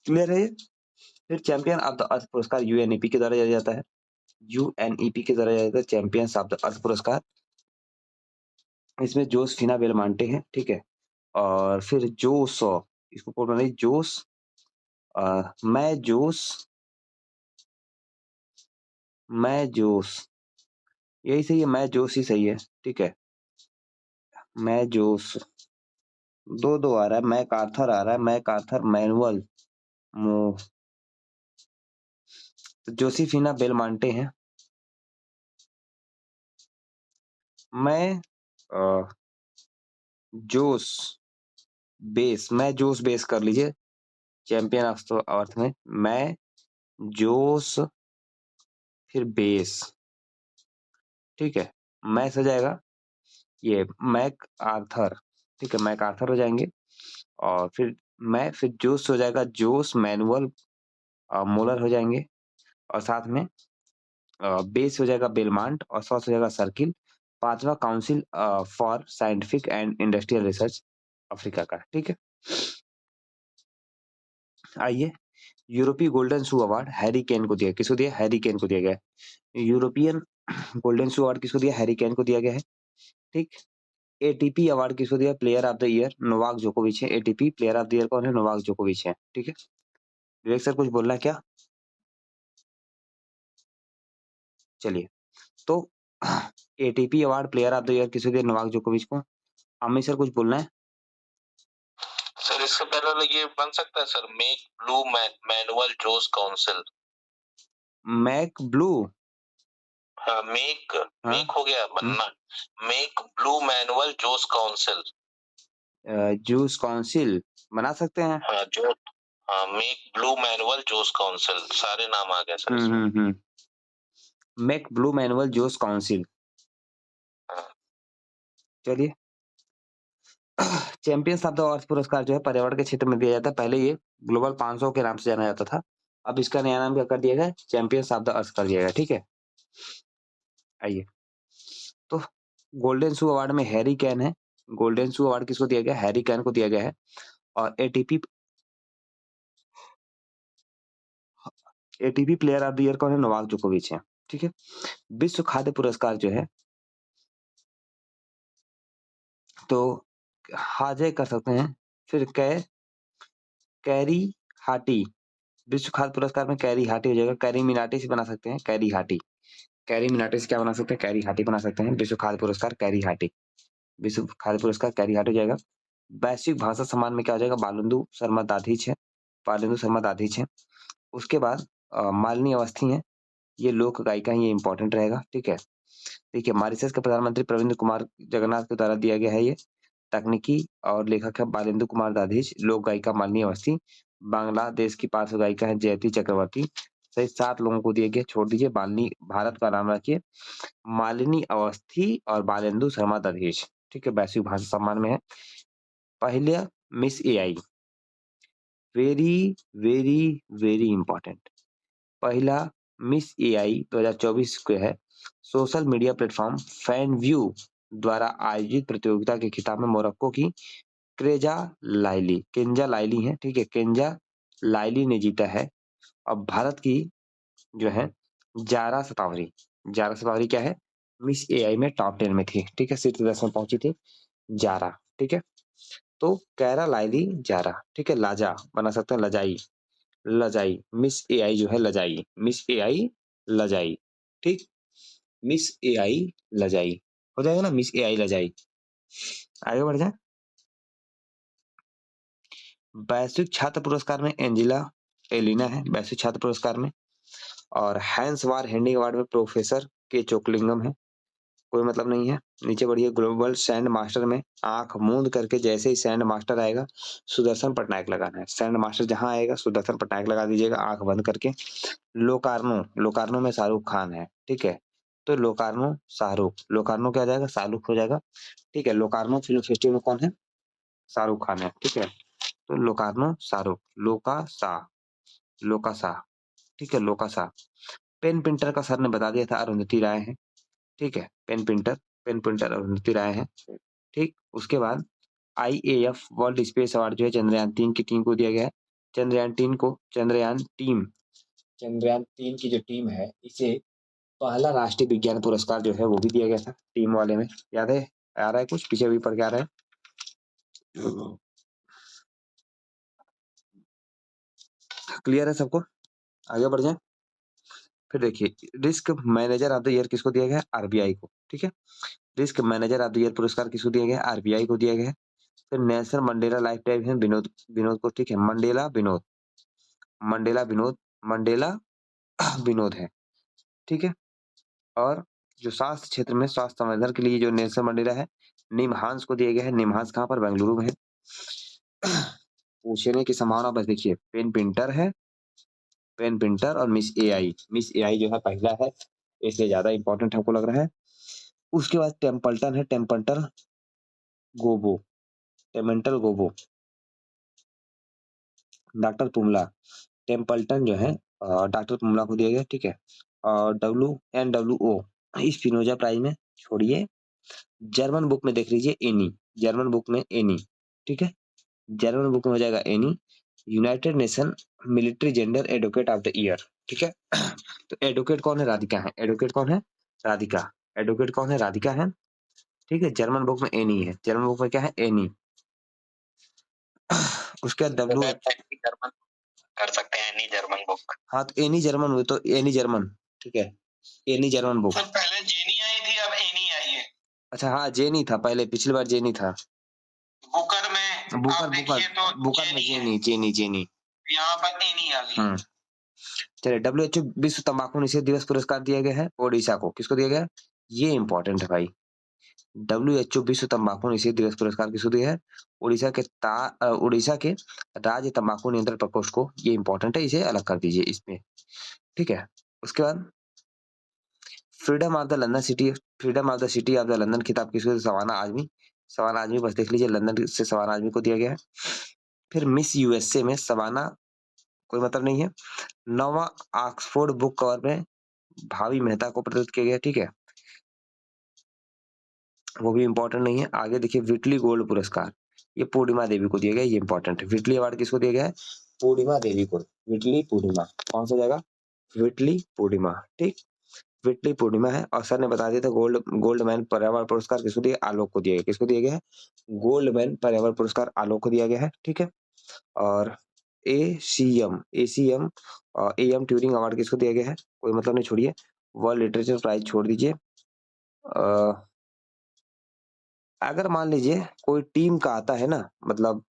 Clear है ये? फिर चैंपियन ऑफ द अर्थ पुरस्कार यूएनईपी के द्वारा दिया जाता है। यूएनईपी के द्वारा दिया जाता है चैंपियंस ऑफ द अर्थ पुरस्कार। इसमें जोसेफिना बेलमांटे हैं, ठीक है। और फिर जोस, इसको कोड बनाइए जोस, मैं जोस यही सही है, मैं जोस ही सही है, ठीक है। मैं जोस दो आ रहा है, मैं कार्थर आ रहा है, मैं कार्थर मैनुअल जोसेफिना बेलमांटे हैं। मैं जोस बेस कर लीजिए चैंपियन ऑफ द अर्थ में, मैं जोस फिर बेस, ठीक है। मैं हो जाएगा ये मैक आर्थर, ठीक है, मैक आर्थर हो जाएंगे। और फिर जोस हो जाएगा जोस मैनुअल मोलर हो जाएंगे। और साथ में बेस हो जाएगा बेलमांट और सॉस हो जाएगा सर्किल। पांचवा council for scientific and industrial research Africa का, ठीक है। आइए, यूरोपीय गोल्डन शू अवार्ड हैरी केन को दिया, किसको दिया? हैरी केन को दिया गया है। यूरोपियन गोल्डन शू अवार्ड किसको दिया? हैरी केन को दिया गया है, ठीक। एटीपी अवार्ड किसको दिया? Player of the year Novak जोकोविच है। ATP player of the year कौन है? नोवाक जोकोविच है, ठीक है। विवेक सर कुछ बोलना है क्या? चलिए, तो ATP award player of the year किसको दिया? नोवाक जोकोविच को। अमित सर कुछ बोलना है? सर इससे पहले ये बन सकता है सर, मेक ब्लू मैनुअल जोस काउंसिल। मैक ब्लू, हाँ मेक हो गया बनना। मेक ब्लू मैनुअल जोस काउंसिल, जूस काउंसिल बना सकते हैं। हाँ जो मेक ब्लू मैनुअल जोस काउंसिल, सारे नाम आ गए सर। मेक ब्लू मैनुअल जोस काउंसिल, चलिए। चैंपियंस ऑफ द अर्थ पुरस्कार जो है पर्यावरण के क्षेत्र में दिया जाता है। पहले ये ग्लोबल 500 के नाम से जाना जाता था, अब इसका नया नाम क्या कर दिया गया? चैंपियंस ऑफ द अर्थ कर दिया गया, ठीक है। आइए, तो गोल्डन शू अवार्ड में हैरी कैन है। गोल्डन शू अवार्ड किसको दिया गया? हैरी कैन को दिया गया है। और ATP player of the year कौन है? नोवाक जोकोविच है, ठीक है। विश्व खाद्य पुरस्कार जो है तो हाजे कर सकते हैं। फिर कैरी हाटी, विश्व खाद्य पुरस्कार में कैरी हाटी हो जाएगा। कैरी मिनाटी से बना सकते हैं, कैरी हाटी। कैरी मिनाटी से क्या बना सकते हैं? कैरी हाटी बना सकते हैं। विश्व खाद्य पुरस्कार कैरी हाटी, विश्व खाद्य पुरस्कार कैरी हाटी हो जाएगा। वैश्विक भाषा सम्मान में क्या हो जाएगा? बालेंदु शर्मा दाधीच है, बालेंदु शर्मा दाधीच है। उसके बाद मालिनी अवस्थी है, ये लोक गायिका है, ये इंपॉर्टेंट रहेगा, ठीक है। देखिए, मॉरिशस के प्रधानमंत्री प्रविंद्र कुमार जगन्नाथ के द्वारा दिया गया है ये। तकनीकी और लेखक है बालेंदु कुमार दाधीच। लोक गायिका मालिनी अवस्थी। बांग्लादेश की पार्श्व गायिका है जयती चक्रवर्ती। सही 7 लोगों को दिए गए, छोड़ दीजिए। मालिनी भारत का नाम रखिए, मालिनी अवस्थी और बालेंदु शर्मा दाधीच, ठीक है। वैश्विक भाषा सम्मान में है। पहले miss AI, very very very important. पहला मिस एआई 2024 को है। Social media platform fan view द्वारा आयोजित प्रतियोगिता के खिताब में मोरक्को की केंजा लाइली है, ठीक है। केंजा लाइली ने जीता है। और भारत की जो है जारा शतावरी, जारा शतावरी क्या है? मिस एआई में टॉप 10 में थी, ठीक है? शीर्ष 10 में पहुंची थी जारा, ठीक है? तो कैरालाइली जारा, ठीक है? लाजा बना सकते हैं लजाई, लजाई, मिस एआई जो है लजाई, मिस एआई लजाई, ठीक? मिस एआई लजाई हो जाएगा ना, मिस एआई लजाई। आगे बढ़ जाए। वैश्विक छात्र पुरस्कार में एंजिला एलिना है वैश्विक छात्र पुरस्कार में, और हैंस वार हेंडिंग अवार्ड में प्रोफेसर के चोकलिंगम है, कोई मतलब नहीं है। नीचे बढ़िए, ग्लोबल सैंड मास्टर में आंख मूंद करके जैसे ही सैंड मास्टर आएगा सुदर्शन पटनायक लगाना है। सैंड मास्टर जहां आएगा सुदर्शन पटनायक लगा दीजिएगा आंख बंद करके। लोकार्नो, लोकार्नो में शाहरुख खान है, ठीक है? तो लोकार्नो शाहरुख, लोकार्नो क्या हो जाएगा? शाहरुख हो जाएगा, ठीक है? लोकार्नो फिल्म फेस्टिवल में कौन है? शाहरुख खान है, ठीक है? तो लोकार्नो शाहरुख, लोकासा, लोकासा, ठीक है? लोकासा। पेन प्रिंटर का सर ने बता दिया था, अरुंधति राय है, ठीक है? Pen printer, pen printer Arundhati Roy है, ठीक? उसके बाद आईएएफ वर्ल्ड स्पेस अवार्ड जो है चंद्रयान-3 की टीम को दिया गया है। चंद्रयान-3 को, चंद्रयान-3 की जो टीम है, इसे पहला राष्ट्रीय विज्ञान पुरस्कार जो है वो भी दिया गया था टीम वाले में। याद है? आ रहा है कुछ? पीछे भी पढ़ के आ रहा है? क्लियर है सबको? आगे बढ़ जाएँ। फिर देखिए, risk manager of the year किसको दिया गया है? आरबीआई को, ठीक है? Risk manager of the year पुरस्कार किसको दिया गया है? आरबीआई को दिया गया है। फिर नेल्सन मंडेला लाइफ टाइम है विनोद, विनोद को, ठीक है? Mandela Vinod, Mandela Vinod, Mandela Vinod है, ठीक है? और जो स्वास्थ्य क्षेत्र में स्वास्थ्य संवर्धन के लिए जो नेल्सन मंडेला है, निमहांस को दिया गया है। निमहांस कहाँ पर? बेंगलुरु में है। पूछने की संभावना बस देखिए, पेन प्रिंटर है, पेन प्रिंटर और मिस एआई। मिस एआई जो है पहला है, इसलिए ज्यादा इंपॉर्टेंट हमको लग रहा है। उसके बाद टेम्पल्टन है, टेम्पल्टन गोबो, टेमेंटल गोबो, डॉक्टर पुमला, टेम्पल्टन जो है डॉक्टर पुमला को दिया गया, ठीक है? और डब्ल्यू स्पिनोजा प्राइज में छोड़िए, जर्मन बुक में देख लीजिए एनी, जर्मन बुक में एनी, ठीक है? जर्मन बुक में हो जाएगा any, United nation military gender advocate of the year, ठीक है? तो एडवोकेट कौन है? राधिका है। एडवोकेट कौन है? राधिका। एडवोकेट कौन है? राधिका है, ठीक है? जर्मन बुक में एनी है, जर्मन बुक में क्या है? एनी। उसके बाद जर्मन कर सकते हैं एनी जर्मन बुक। हाँ, तो एनी जर्मन हो तो एनी जर्मन, ठीक है? Any German book. पहले जेनी आई थी, अब एनी आई है। अच्छा हाँ, जेनी था पहले, पिछली बार जेनी था। बुकर में बुकर, आप देखिए तो बुकर में जेनी, जेनी, जेनी। यहाँ पर एनी आ गई। चलिए, डब्ल्यूएचओ विश्व तंबाकू निषेध दिवस पुरस्कार दिया गया है ओडिशा को। किसको दिया गया है? ये इंपॉर्टेंट है भाई। डब्ल्यूएचओ विश्व तंबाकू निषेध दिवस पुरस्कार किसको दिया है? उड़ीसा के राज्य तंबाकू नियंत्रण प्रकोष्ठ को। ये इंपॉर्टेंट है, इसे अलग कर दीजिए इसमें, ठीक है? उसके बाद freedom of the London city, freedom of the city of the London खिताब किसको? सवाना आजमी, सवाना आजमी बस देख लीजिए, लंदन से सवाना आजमी को दिया गया है। फिर मिस यूएसए में सवाना, कोई मतलब नहीं है। 9वां ऑक्सफोर्ड बुक कवर में भावी मेहता को प्रदत्त किया गया, ठीक है? वो भी इंपॉर्टेंट नहीं है। आगे देखिए, विटली गोल्ड पुरस्कार, ये पूर्णिमा देवी को दिया गया, ये इंपॉर्टेंट है। विटली अवार्ड किसको दिया गया है? पूर्णिमा देवी को। विटली पूर्णिमा कौन सा जाएगा? विटली पूर्णिमा, ठीक? विटली पूर्णिमा है। और सर ने बता दिया था गोल्डमैन पर्यावरण पुरस्कार किसको दिया? आलोक को दिया गया। किसको दिया गया है? गोल्डमैन पर्यावरण पुरस्कार आलोक को दिया गया है, ठीक है? और एसीएम एएम ट्यूरिंग अवार्ड किसको दिया गया है? कोई मतलब नहीं, छोड़िए। वर्ल्ड लिटरेचर प्राइज छोड़ दीजिए। अगर मान लीजिए कोई टीम का आता है ना, मतलब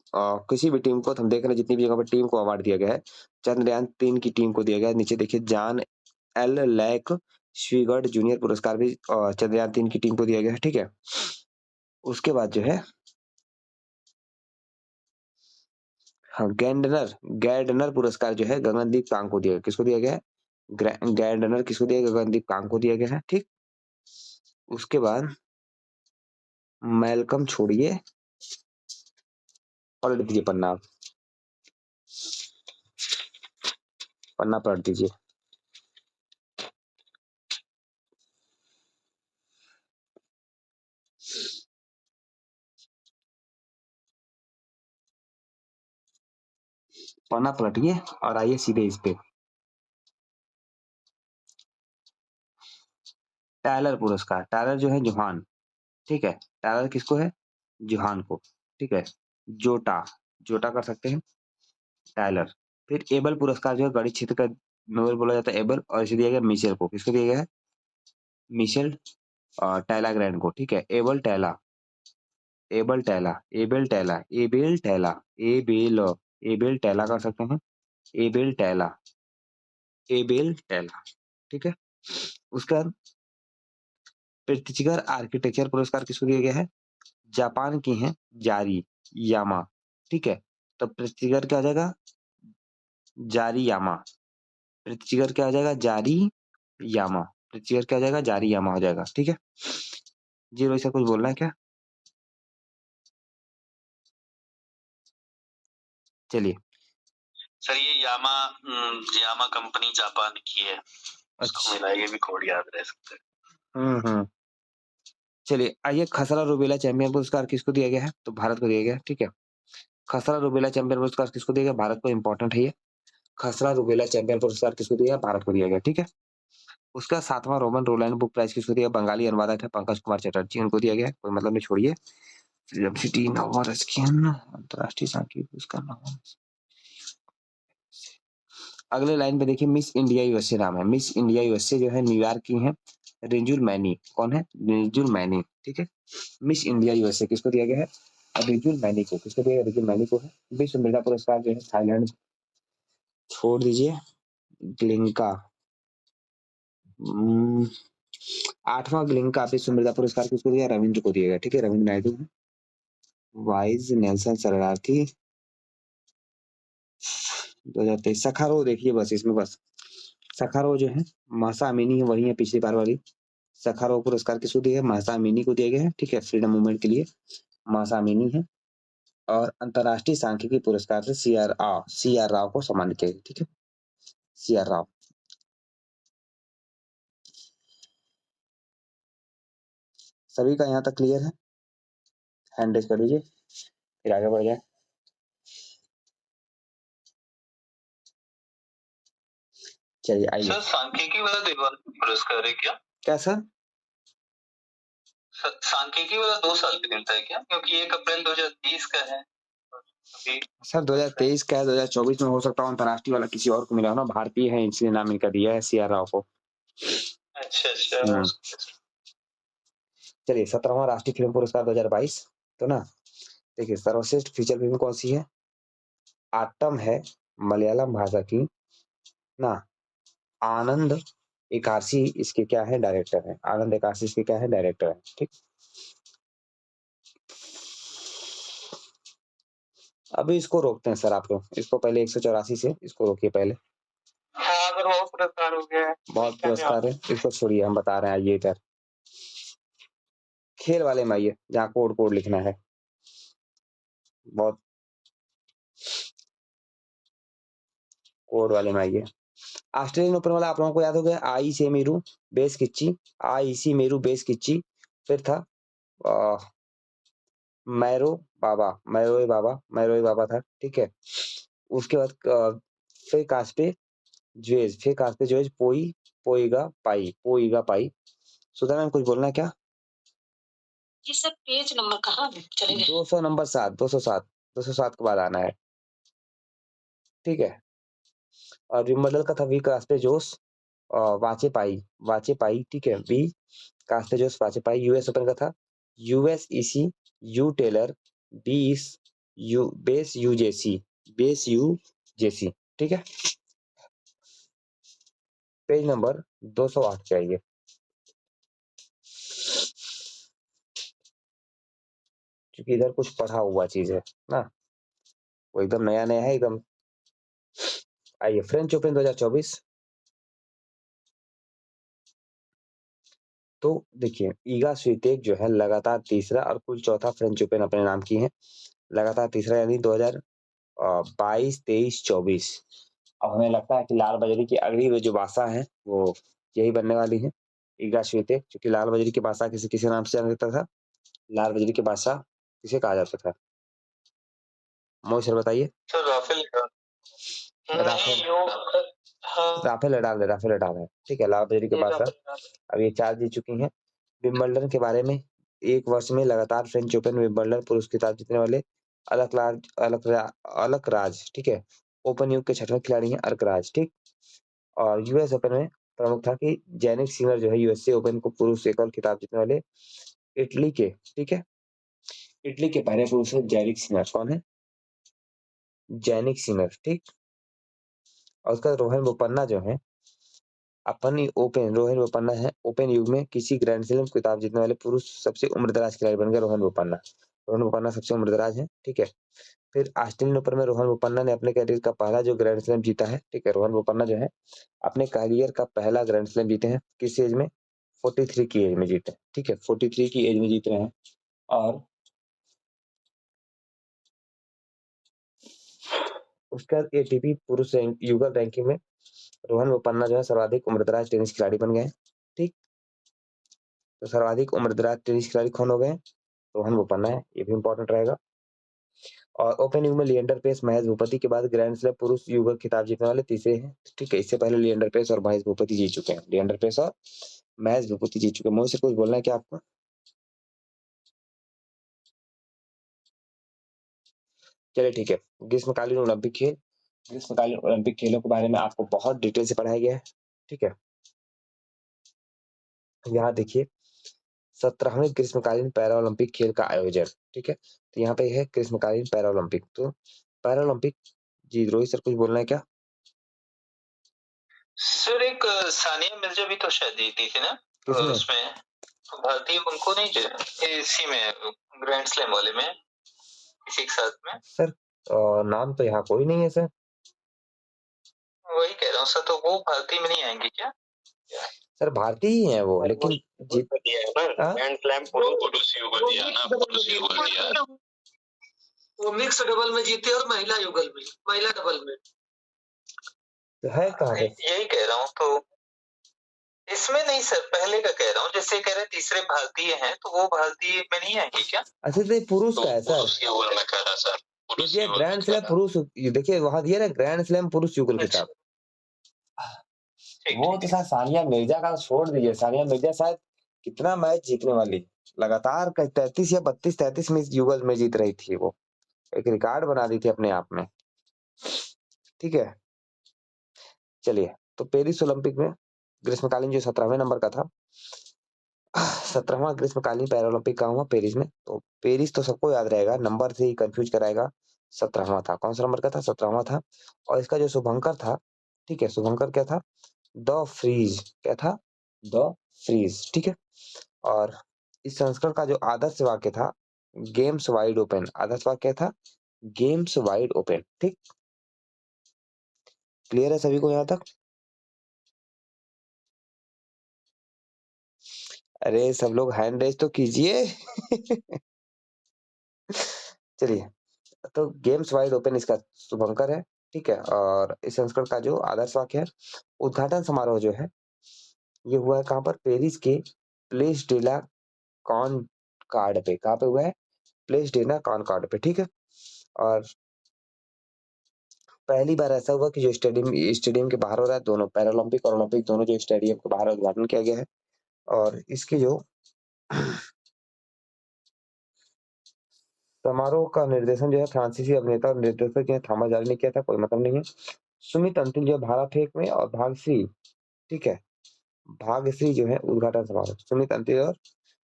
किसी भी टीम को, तो हम देख रहे हैं जितनी भी जगह पर टीम को अवार्ड दिया गया है, चंद्रयान-3 की टीम को दिया गया है। नीचे देखिए, जॉन एल लैक स्वीगर्ड जूनियर पुरस्कार भी चंद्रयान-3 की टीम को दिया गया है, ठीक है? उसके बाद जो है हाँ, गैर्डनर पुरस्कार जो है गगनदीप कांग को दिया गया। किसको दिया गया है? गैर्डनर किसको दिया गया? गगनदीप कांग को दिया गया है, ठीक? उसके बाद मैल्कम छोड़िए, पलट दीजिए पन्ना, पन्ना पलट दीजिए। पन्ना पलटिए और आइए सीधे इस पे। टायलर पुरस्कार, टायलर जो है जोहान, ठीक है, टायलर किसको है, जोहान को, ठीक है, जोटा, जोटा कर सकते हैं, टायलर। फिर एबल पुरस्कार जो है गणित क्षेत्र का नोबेल बोला जाता है एबल, और इसे दिया गया मिशेल को, किसको दिया गया है, मिशेल टैला ग्रैंड को, ठीक है, एबल टैला, एबल टैला, एबेल टैला, एबेल टैला, एबेल, एबेल टैला कर सकते हैं, एबेल टैला, एबेल टैला, ठीक है। उसके बाद प्रित्जिकर आर्किटेक्चर पुरस्कार किसको दिया गया है, जापान की हैं जारी यामा, ठीक है, तो प्रित्जिकर क्या आ जाएगा, जारी यामा, प्रित्जिकर क्या आ जाएगा, जारी यामा, प्रित्जिकर क्या आ जाएगा, जारी यामा हो जाएगा, ठीक है। जी रोहित सर कुछ बोलना है क्या, चलिए। सर ये यामा यामा कंपनी जापान की है, उसको मिला, ये भी कोड याद रह सकता है। चलिए आइए, खसरा रूबेला चैंपियन पुरस्कार किसको दिया गया है, तो भारत को दिया गया है, ठीक है। खसरा रूबेला चैंपियन पुरस्कार किसको दिया गया, भारत को, इंपॉर्टेंट है ये, खसरा रूबेला चैंपियन पुरस्कार किसको दिया गया, भारत को दिया गया, ठीक है। उसका 7वां रोमन रोलैंड बुक प्राइज किसको दिया, बंगाली अनुवादक है पंकज कुमार चटर्जी, उनको दिया गया है, कोई मतलब नहीं, छोड़िए। सिटी अंतरराष्ट्रीय सांख्यिकी पुरस्कार नाम। अगले लाइन पे देखिए, मिस इंडिया यूएसए नाम है, मिस इंडिया यूएसए जो है न्यूयॉर्क की है, रिंजुल मैनी, कौन है, रिंजुल मैनी, ठीक है। मिस इंडिया यूएसए किसको दिया गया है, रिंजुल मैनी को, किसको दिया गया, रिंजुल मैनी को है। विश्व मृदा पुरस्कार जो है थाईलैंड, छोड़ दीजिए, ग्लिंका, 8वां ग्लिंका विश्व मृदा पुरस्कार किसको दिया, रविंद्र को दिया गया, ठीक है, रविंद्र नायडू। वाइज नेल्सन शरणार्थी 2023। सखारो देखिए बस इसमें, बस सखारो जो है महसा अमीनी है, वही है पिछली बार वाली। सखारो पुरस्कार किसको दिया है, महसा अमीनी को दिया गया है, ठीक है, फ्रीडम मूवमेंट के लिए महसा अमीनी है। और अंतरराष्ट्रीय सांख्यिकी पुरस्कार से सी आर राव को सम्मानित किया गया, ठीक है, सी आर राव। सभी का यहाँ तक क्लियर है, हैंड रेज कर दीजिए, फिर आगे बढ़ जाए। चलिए आइए, सर सांख्यिकी वाला दिवाली पुरस्कार है क्या, क्या सर, सांख्यिकी वाला 2 साल के मिलता है क्या, क्योंकि 1 अप्रैल 2020 का है अभी। सर 2023 का है, 2024 में हो सकता है अंतरराष्ट्रीय वाला किसी और को मिला हो ना, भारतीय है इसलिए नाम इनका दिया है सी आर राव को। अच्छा। चलिए 17वां राष्ट्रीय फिल्म पुरस्कार 2022, तो ना देखिए, सर्वश्रेष्ठ फीचर फिल्म कौन सी है, आटम है, मलयालम भाषा की ना, आनंद एकादशी इसके क्या है, डायरेक्टर है, आनंद एकादशी इसके क्या है, डायरेक्टर है, ठीक। अभी इसको रोकते हैं सर आप लोग, इसको पहले 184 से इसको रोकिए पहले, अगर बहुत पुरस्कार हो गया है, बहुत पुरस्कार है, इसको छोड़िए, हम बता रहे हैं, आइए इधर खेल वाले में आइए, जहाँ कोड लिखना है, बहुत कोड वाले में आइए। ऑस्ट्रेलियन ओपन वाला आप लोगों को याद हो गया, आई सी मेरू बेस किच्ची, फिर था मैरो बाबा था, ठीक है। उसके बाद फिर कास्पे ज्वेज पोईगा पाई। सुधा मैम कुछ बोलना है क्या, जी सर, पेज नंबर कहाँ चले गए, 200 नंबर 207 के बाद आना है, ठीक है। और विंबलडन का था वी कास्पे जोस वाचे पाई, ठीक है, वी कास्पे जोस वाचे पाई। यूएस ओपन का था यूएसईसी यू टेलर बेस यूजेसी, ठीक है। पेज नंबर 208 पे आइए, क्योंकि इधर कुछ पढ़ा हुआ चीज है ना, वो एकदम नया है एकदम। आइए, फ्रेंच ओपन 2024, तो देखिए ईगा स्वीतेक जो है लगातार तीसरा और कुल चौथा फ्रेंच ओपन अपने नाम की है, लगातार तीसरा, यानी 2022, 23, 24। अब हमें लगता है कि लाल बजरी की अगली जो भाषा है वो यही बनने वाली है, ईगा स्वीतेक, क्योंकि लाल बजरी की भाषा किसी नाम से जाना जाता था, लाल बजरी की भाषा किसे कहा जाता था, मोहित सर बताइए। सर राफेल का, नहीं हाँ। राफेल नडाल है, ठीक है, लाभेरी के पास है। अब ये 4 जीत चुकी हैं। विंबलडन के बारे में, 1 वर्ष में लगातार फ्रेंच ओपन, विंबलडन पुरुष खिताब जीतने वाले अलकराज, ठीक है, ओपन युग के 6वें खिलाड़ी हैं अलकराज, ठीक। और यूएस ओपन में प्रमुख था कि जैनिक सिनर जो है यूएसए ओपन को पुरुष एकल खिताब जीतने वाले इटली के, ठीक है, इटली के पहले पुरुष है जैनिक सिनर। कौन है? जैनिक सिनर, ठीक। और उसका रोहन बोपन्ना जो है रोहन बोपन्ना है ओपन युग में किसी ग्रैंड स्लैम खिताब जीतने वाले पुरुष सबसे उम्रदराज खिलाड़ी बन गए रोहन बोपन्ना सबसे उम्रदराज है, ठीक है। फिर ऑस्ट्रेलियन ओपन में रोहन बोपन्ना ने अपने करियर का पहला जो ग्रैंड स्लैम जीता है, ठीक है, रोहन बोपन्ना जो है अपने करियर का पहला ग्रैंड स्लैम जीते हैं, किस एज में? 43 की एज में जीते हैं, ठीक है, 43 की एज में जीत रहे हैं। और उसके बाद एटीपी पुरुष युगल रैंकिंग में रोहन बोपन्ना जो है सर्वाधिक उम्रदराज टेनिस खिलाड़ी बन गए, ठीक। तो सर्वाधिक उम्रदराज टेनिस खिलाड़ी कौन हो गए? रोहन बोपन्ना है, ये भी इंपॉर्टेंट रहेगा। और ओपन युग में लिएंडर पेस, महेश भूपति के बाद ग्रैंड स्लैम पुरुष युगल खिताब जीतने वाले तीसरे हैं, ठीक है। इससे पहले लिएंडर पेस और महेश भूपति जीत चुके हैं, लिएंडर पेस और महेश भूपति जीत चुके हैं। मुझसे कुछ बोलना है क्या आपको? चलिए ठीक है। ग्रीष्मकालीन ओलंपिक खेलों के बारे में आपको बहुत डिटेल से पढ़ाया गया है, ठीक है। यहाँ देखिए 17वें ग्रीष्मकालीन पैरा ओलंपिक खेल का आयोजन, ठीक है। तो यहाँ पे है ग्रीष्मकालीन पैरा ओलंपिक। तो पैरा ओलंपिक जी रोहित सर कुछ बोलना है क्या? सर एक सानिया मिर्जा भी तो शायद जीती थी ना? किसमें? उसमें भारतीय उनको नहीं इसी में ग्रैंड स्लैम वाले में इसी के साथ में। सर नाम तो यहाँ कोई नहीं है सर। वही कह रहा हूँ सर, तो वो भारतीय में नहीं आएंगे क्या? सर भारतीय ही है वो, लेकिन जीत दिया है पर ग्रैंड स्लैम पुरुष युगल दिया ना, पुरुष युगल दिया। वो मिक्स डबल में जीते और महिला युगल में, महिला डबल में। तो है कहाँ पे? यही कह रहा हूँ, तो इसमें नहीं सर, पहले का कह रहा हूँ, जैसे कह रहे तीसरे भारतीय हैं, तो वो भारतीय में नहीं आएंगे क्या? अच्छा तो पुरुष का है सर, पुरुष युगल में कह रहा सर, पुरुष ये ग्रैंड स्लैम पुरुष, देखिए वहां दिया ना ग्रैंड स्लैम पुरुष युगल खिताब। वो तो शायद सानिया मिर्जा का छोड़ दीजिए, सानिया मिर्जा शायद कितना मैच जीतने वाली, लगातार 33 या 32-33 में युगल में जीत रही थी, वो एक रिकॉर्ड बना दी थी अपने आप में, ठीक है। चलिए, तो पेरिस ओलंपिक में ग्रीष्मकालीन जो 17वें नंबर का था, 17वां ग्रीष्मकालीन पैरा ओलंपिक कहाँ हुआ? पेरिस में। तो पेरिस तो सबको याद रहेगा, नंबर से ही कंफ्यूज कराएगा। 17वां था, कौन सा नंबर का था? 17वां था। और इसका जो शुभंकर था, ठीक है, शुभंकर क्या था? द फ्रीज, क्या था? द फ्रीज, ठीक है। और इस संस्करण का जो आदर्श वाक्य था गेम्स वाइड ओपन, आदर्श वाक्य था गेम्स वाइड ओपन, ठीक। क्लियर है सभी को यहाँ तक? अरे सब लोग हैंड रेज तो कीजिए। चलिए, तो गेम्स वाइड ओपन इसका शुभंकर है, ठीक है। और इस संस्करण का जो आदर्श वाक्य है, उद्घाटन समारोह जो है ये हुआ है कहाँ पर? पेरिस के प्लेस डे ला कॉनकॉर्ड पे। कहाँ पे हुआ है? प्लेस डे ला कॉनकॉर्ड पे, ठीक है। और पहली बार ऐसा हुआ कि जो स्टेडियम के बाहर हो रहा है, दोनों पैरालंपिक और ओलंपिक दोनों जो स्टेडियम के बाहर उद्घाटन किया गया है। और इसकी जो समारोह का निर्देशन जो है फ्रांसीसी अभिनेता और निर्देशक जो है थॉमस जॉर्ज ने किया था, कोई मतलब नहीं है। सुमित अंतिल जो भाला फेंक में और भागश्री, ठीक है, भाग्यश्री जो है उद्घाटन समारोह, सुमित अंतिल और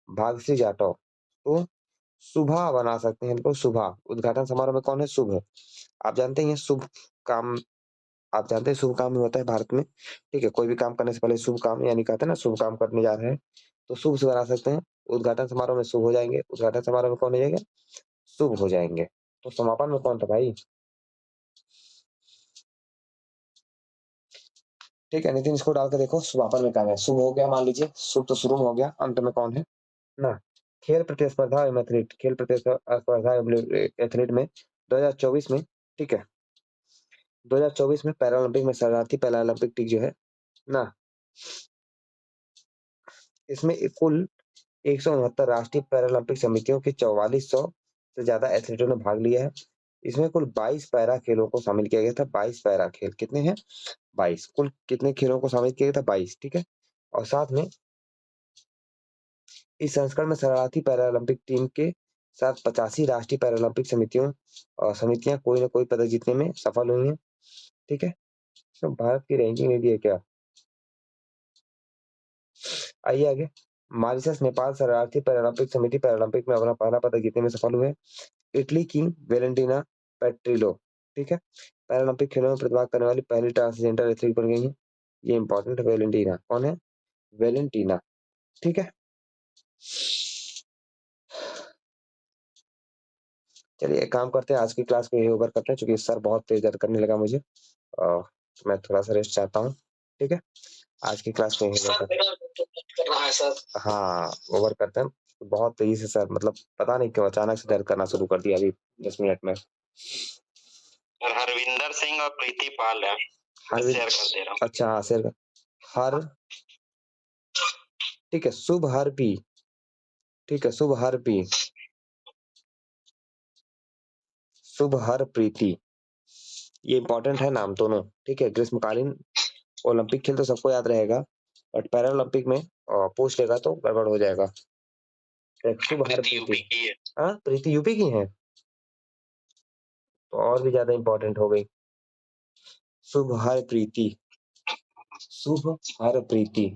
भाग्यश्री जाटव। तो सुबह बना सकते हैं इनको, सुबह। उद्घाटन समारोह में कौन है? शुभ। आप जानते हैं शुभ काम, आप जानते हैं शुभ काम ही होता है भारत में, ठीक है। कोई भी काम करने से पहले शुभ काम, यानी कहते हैं ना शुभ काम करने जा रहे हैं, तो शुभ से बना सकते हैं। उद्घाटन समारोह में शुभ हो जाएंगे, उद्घाटन समारोह में कौन हो जाएंगे? शुभ हो जाएंगे। तो समापन में कौन था भाई? ठीक है नितिन, इसको डाल के देखो समापन में क्या है। शुभ हो गया, मान लीजिए शुभ तो शुरू में हो गया, अंत में कौन है ना? खेल प्रतिस्पर्धा एवं एथलीट, खेल प्रतिस्पर्धा एथलीट में 2024 में, ठीक है, 2024 में पैरालंपिक में शरणार्थी पैरालंपिक टीम जो है ना, इसमें कुल 169 राष्ट्रीय पैरालंपिक समितियों के 4400 से ज्यादा एथलीटों ने भाग लिया है। इसमें कुल 22 पैरा खेलों को शामिल किया गया था। 22 पैरा खेल कितने हैं? 22 कुल कितने खेलों को शामिल किया गया था 22 ठीक है। और साथ में इस संस्करण में शरणार्थी पैरालंपिक टीम के साथ 85 राष्ट्रीय पैरालंपिक समितियां कोई न कोई पदक जीतने में सफल हुई हैं ठीक है। तो भारत की रैंकिंग नहीं दी है क्या? आइए आगे। मॉरिशस नेपाल शरणार्थी पैरालंपिक समिति पैरालंपिक में अपना पहला पदक जीतने में सफल हुए। इटली की वेलेंटिना पेट्रिलो ठीक है पैरालंपिक खेलों में प्रतिभाग करने वाली पहली ट्रांसजेंडर एथलीट बन गई है। ये इंपॉर्टेंट है। वेलेंटिना कौन है? वेलेंटिना ठीक है। चलिए एक काम करते हैं, आज की क्लास को यही ओवर करते हैं क्योंकि सर बहुत तेज दर्द करने लगा मुझे और मैं थोड़ा सा रेस्ट चाहता हूँ ठीक है। आज की क्लास को यही ओवर करते हैं। हाँ ओवर करते हैं। बहुत तेजी से सर मतलब पता नहीं क्यों अचानक से दर्द करना शुरू कर दिया अभी 10 मिनट में। हरविंदर सिंह और प्रीति पाल है। शेयर कर दे रहा हूँ। अच्छा हाँ शेयर हर ठीक है। शुभ हर पी ठीक है। शुभ हर पी शुभ हर प्रीति ये इंपॉर्टेंट है नाम दोनों ठीक है। ग्रीष्मकालीन ओलंपिक खेल तो सबको याद रहेगा बट पैरालंपिक में पूछ लेगा तो गड़बड़ हो जाएगा। शुभ हर प्रीति हाँ प्रीति यूपी की है तो और भी ज्यादा इंपॉर्टेंट हो गई। शुभ हर प्रीति शुभ हर प्रीति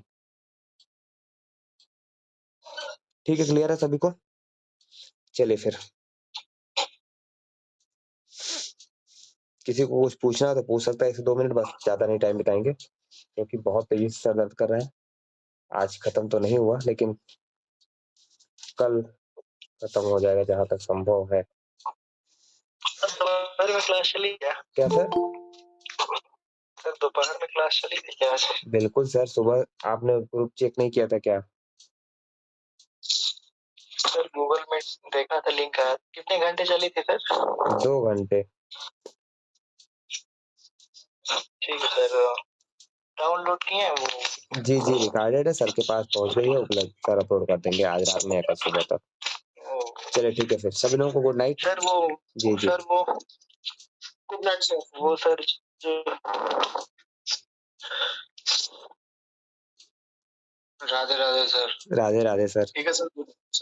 ठीक है। क्लियर है सभी को? चलिए फिर किसी को कुछ पूछना है तो पूछ सकता है 1 से 2 मिनट बस, ज्यादा नहीं टाइम बिताएंगे क्योंकि बहुत तेजी से सर दर्द कर रहा है। आज खत्म तो नहीं हुआ लेकिन कल खत्म हो जाएगा जहां तक संभव है। दोपहर में क्लास चली क्या सर? सर दोपहर में क्लास चली थी क्या? बिल्कुल सर। सुबह आपने ग्रुप चेक नहीं किया था क्या? सर गूगल में देखा था लिंक आया। कितने घंटे चली थी सर? 2 घंटे। ठीक है सर। डाउनलोड किए हैं वो? जी जी रिकॉर्डेड है सर के पास पहुंच गई है उपलब्ध। सर अपलोड कर देंगे आज रात में या कल सुबह तक। चलिए ठीक है फिर सभी लोगों को गुड नाइट। सर वो जी जी सर वो गुड नाइट सर। वो sir Radhe Radhe sir. Radhe Radhe sir. ठीक है sir.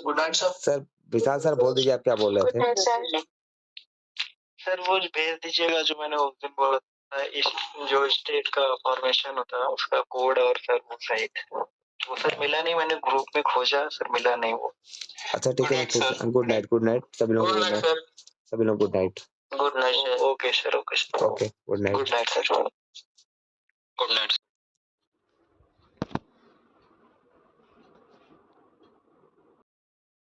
Good night sir. Sir Vishal sir बोल दीजिए आप क्या बोल रहे थे? सर वो भेज दीजिएगा जो मैंने उस दिन बोला था। इस जो स्टेट का फॉर्मेशन होता है उसका कोड और सर वो साइट वो सर मिला नहीं। मैंने ग्रुप में खोजा सर मिला नहीं वो। अच्छा ठीक है। गुड नाइट सभी लोग। Good night sir. सभी लोग good night. Good night sir. Okay sir. Okay sir. Okay good night. Good night sir. Good night.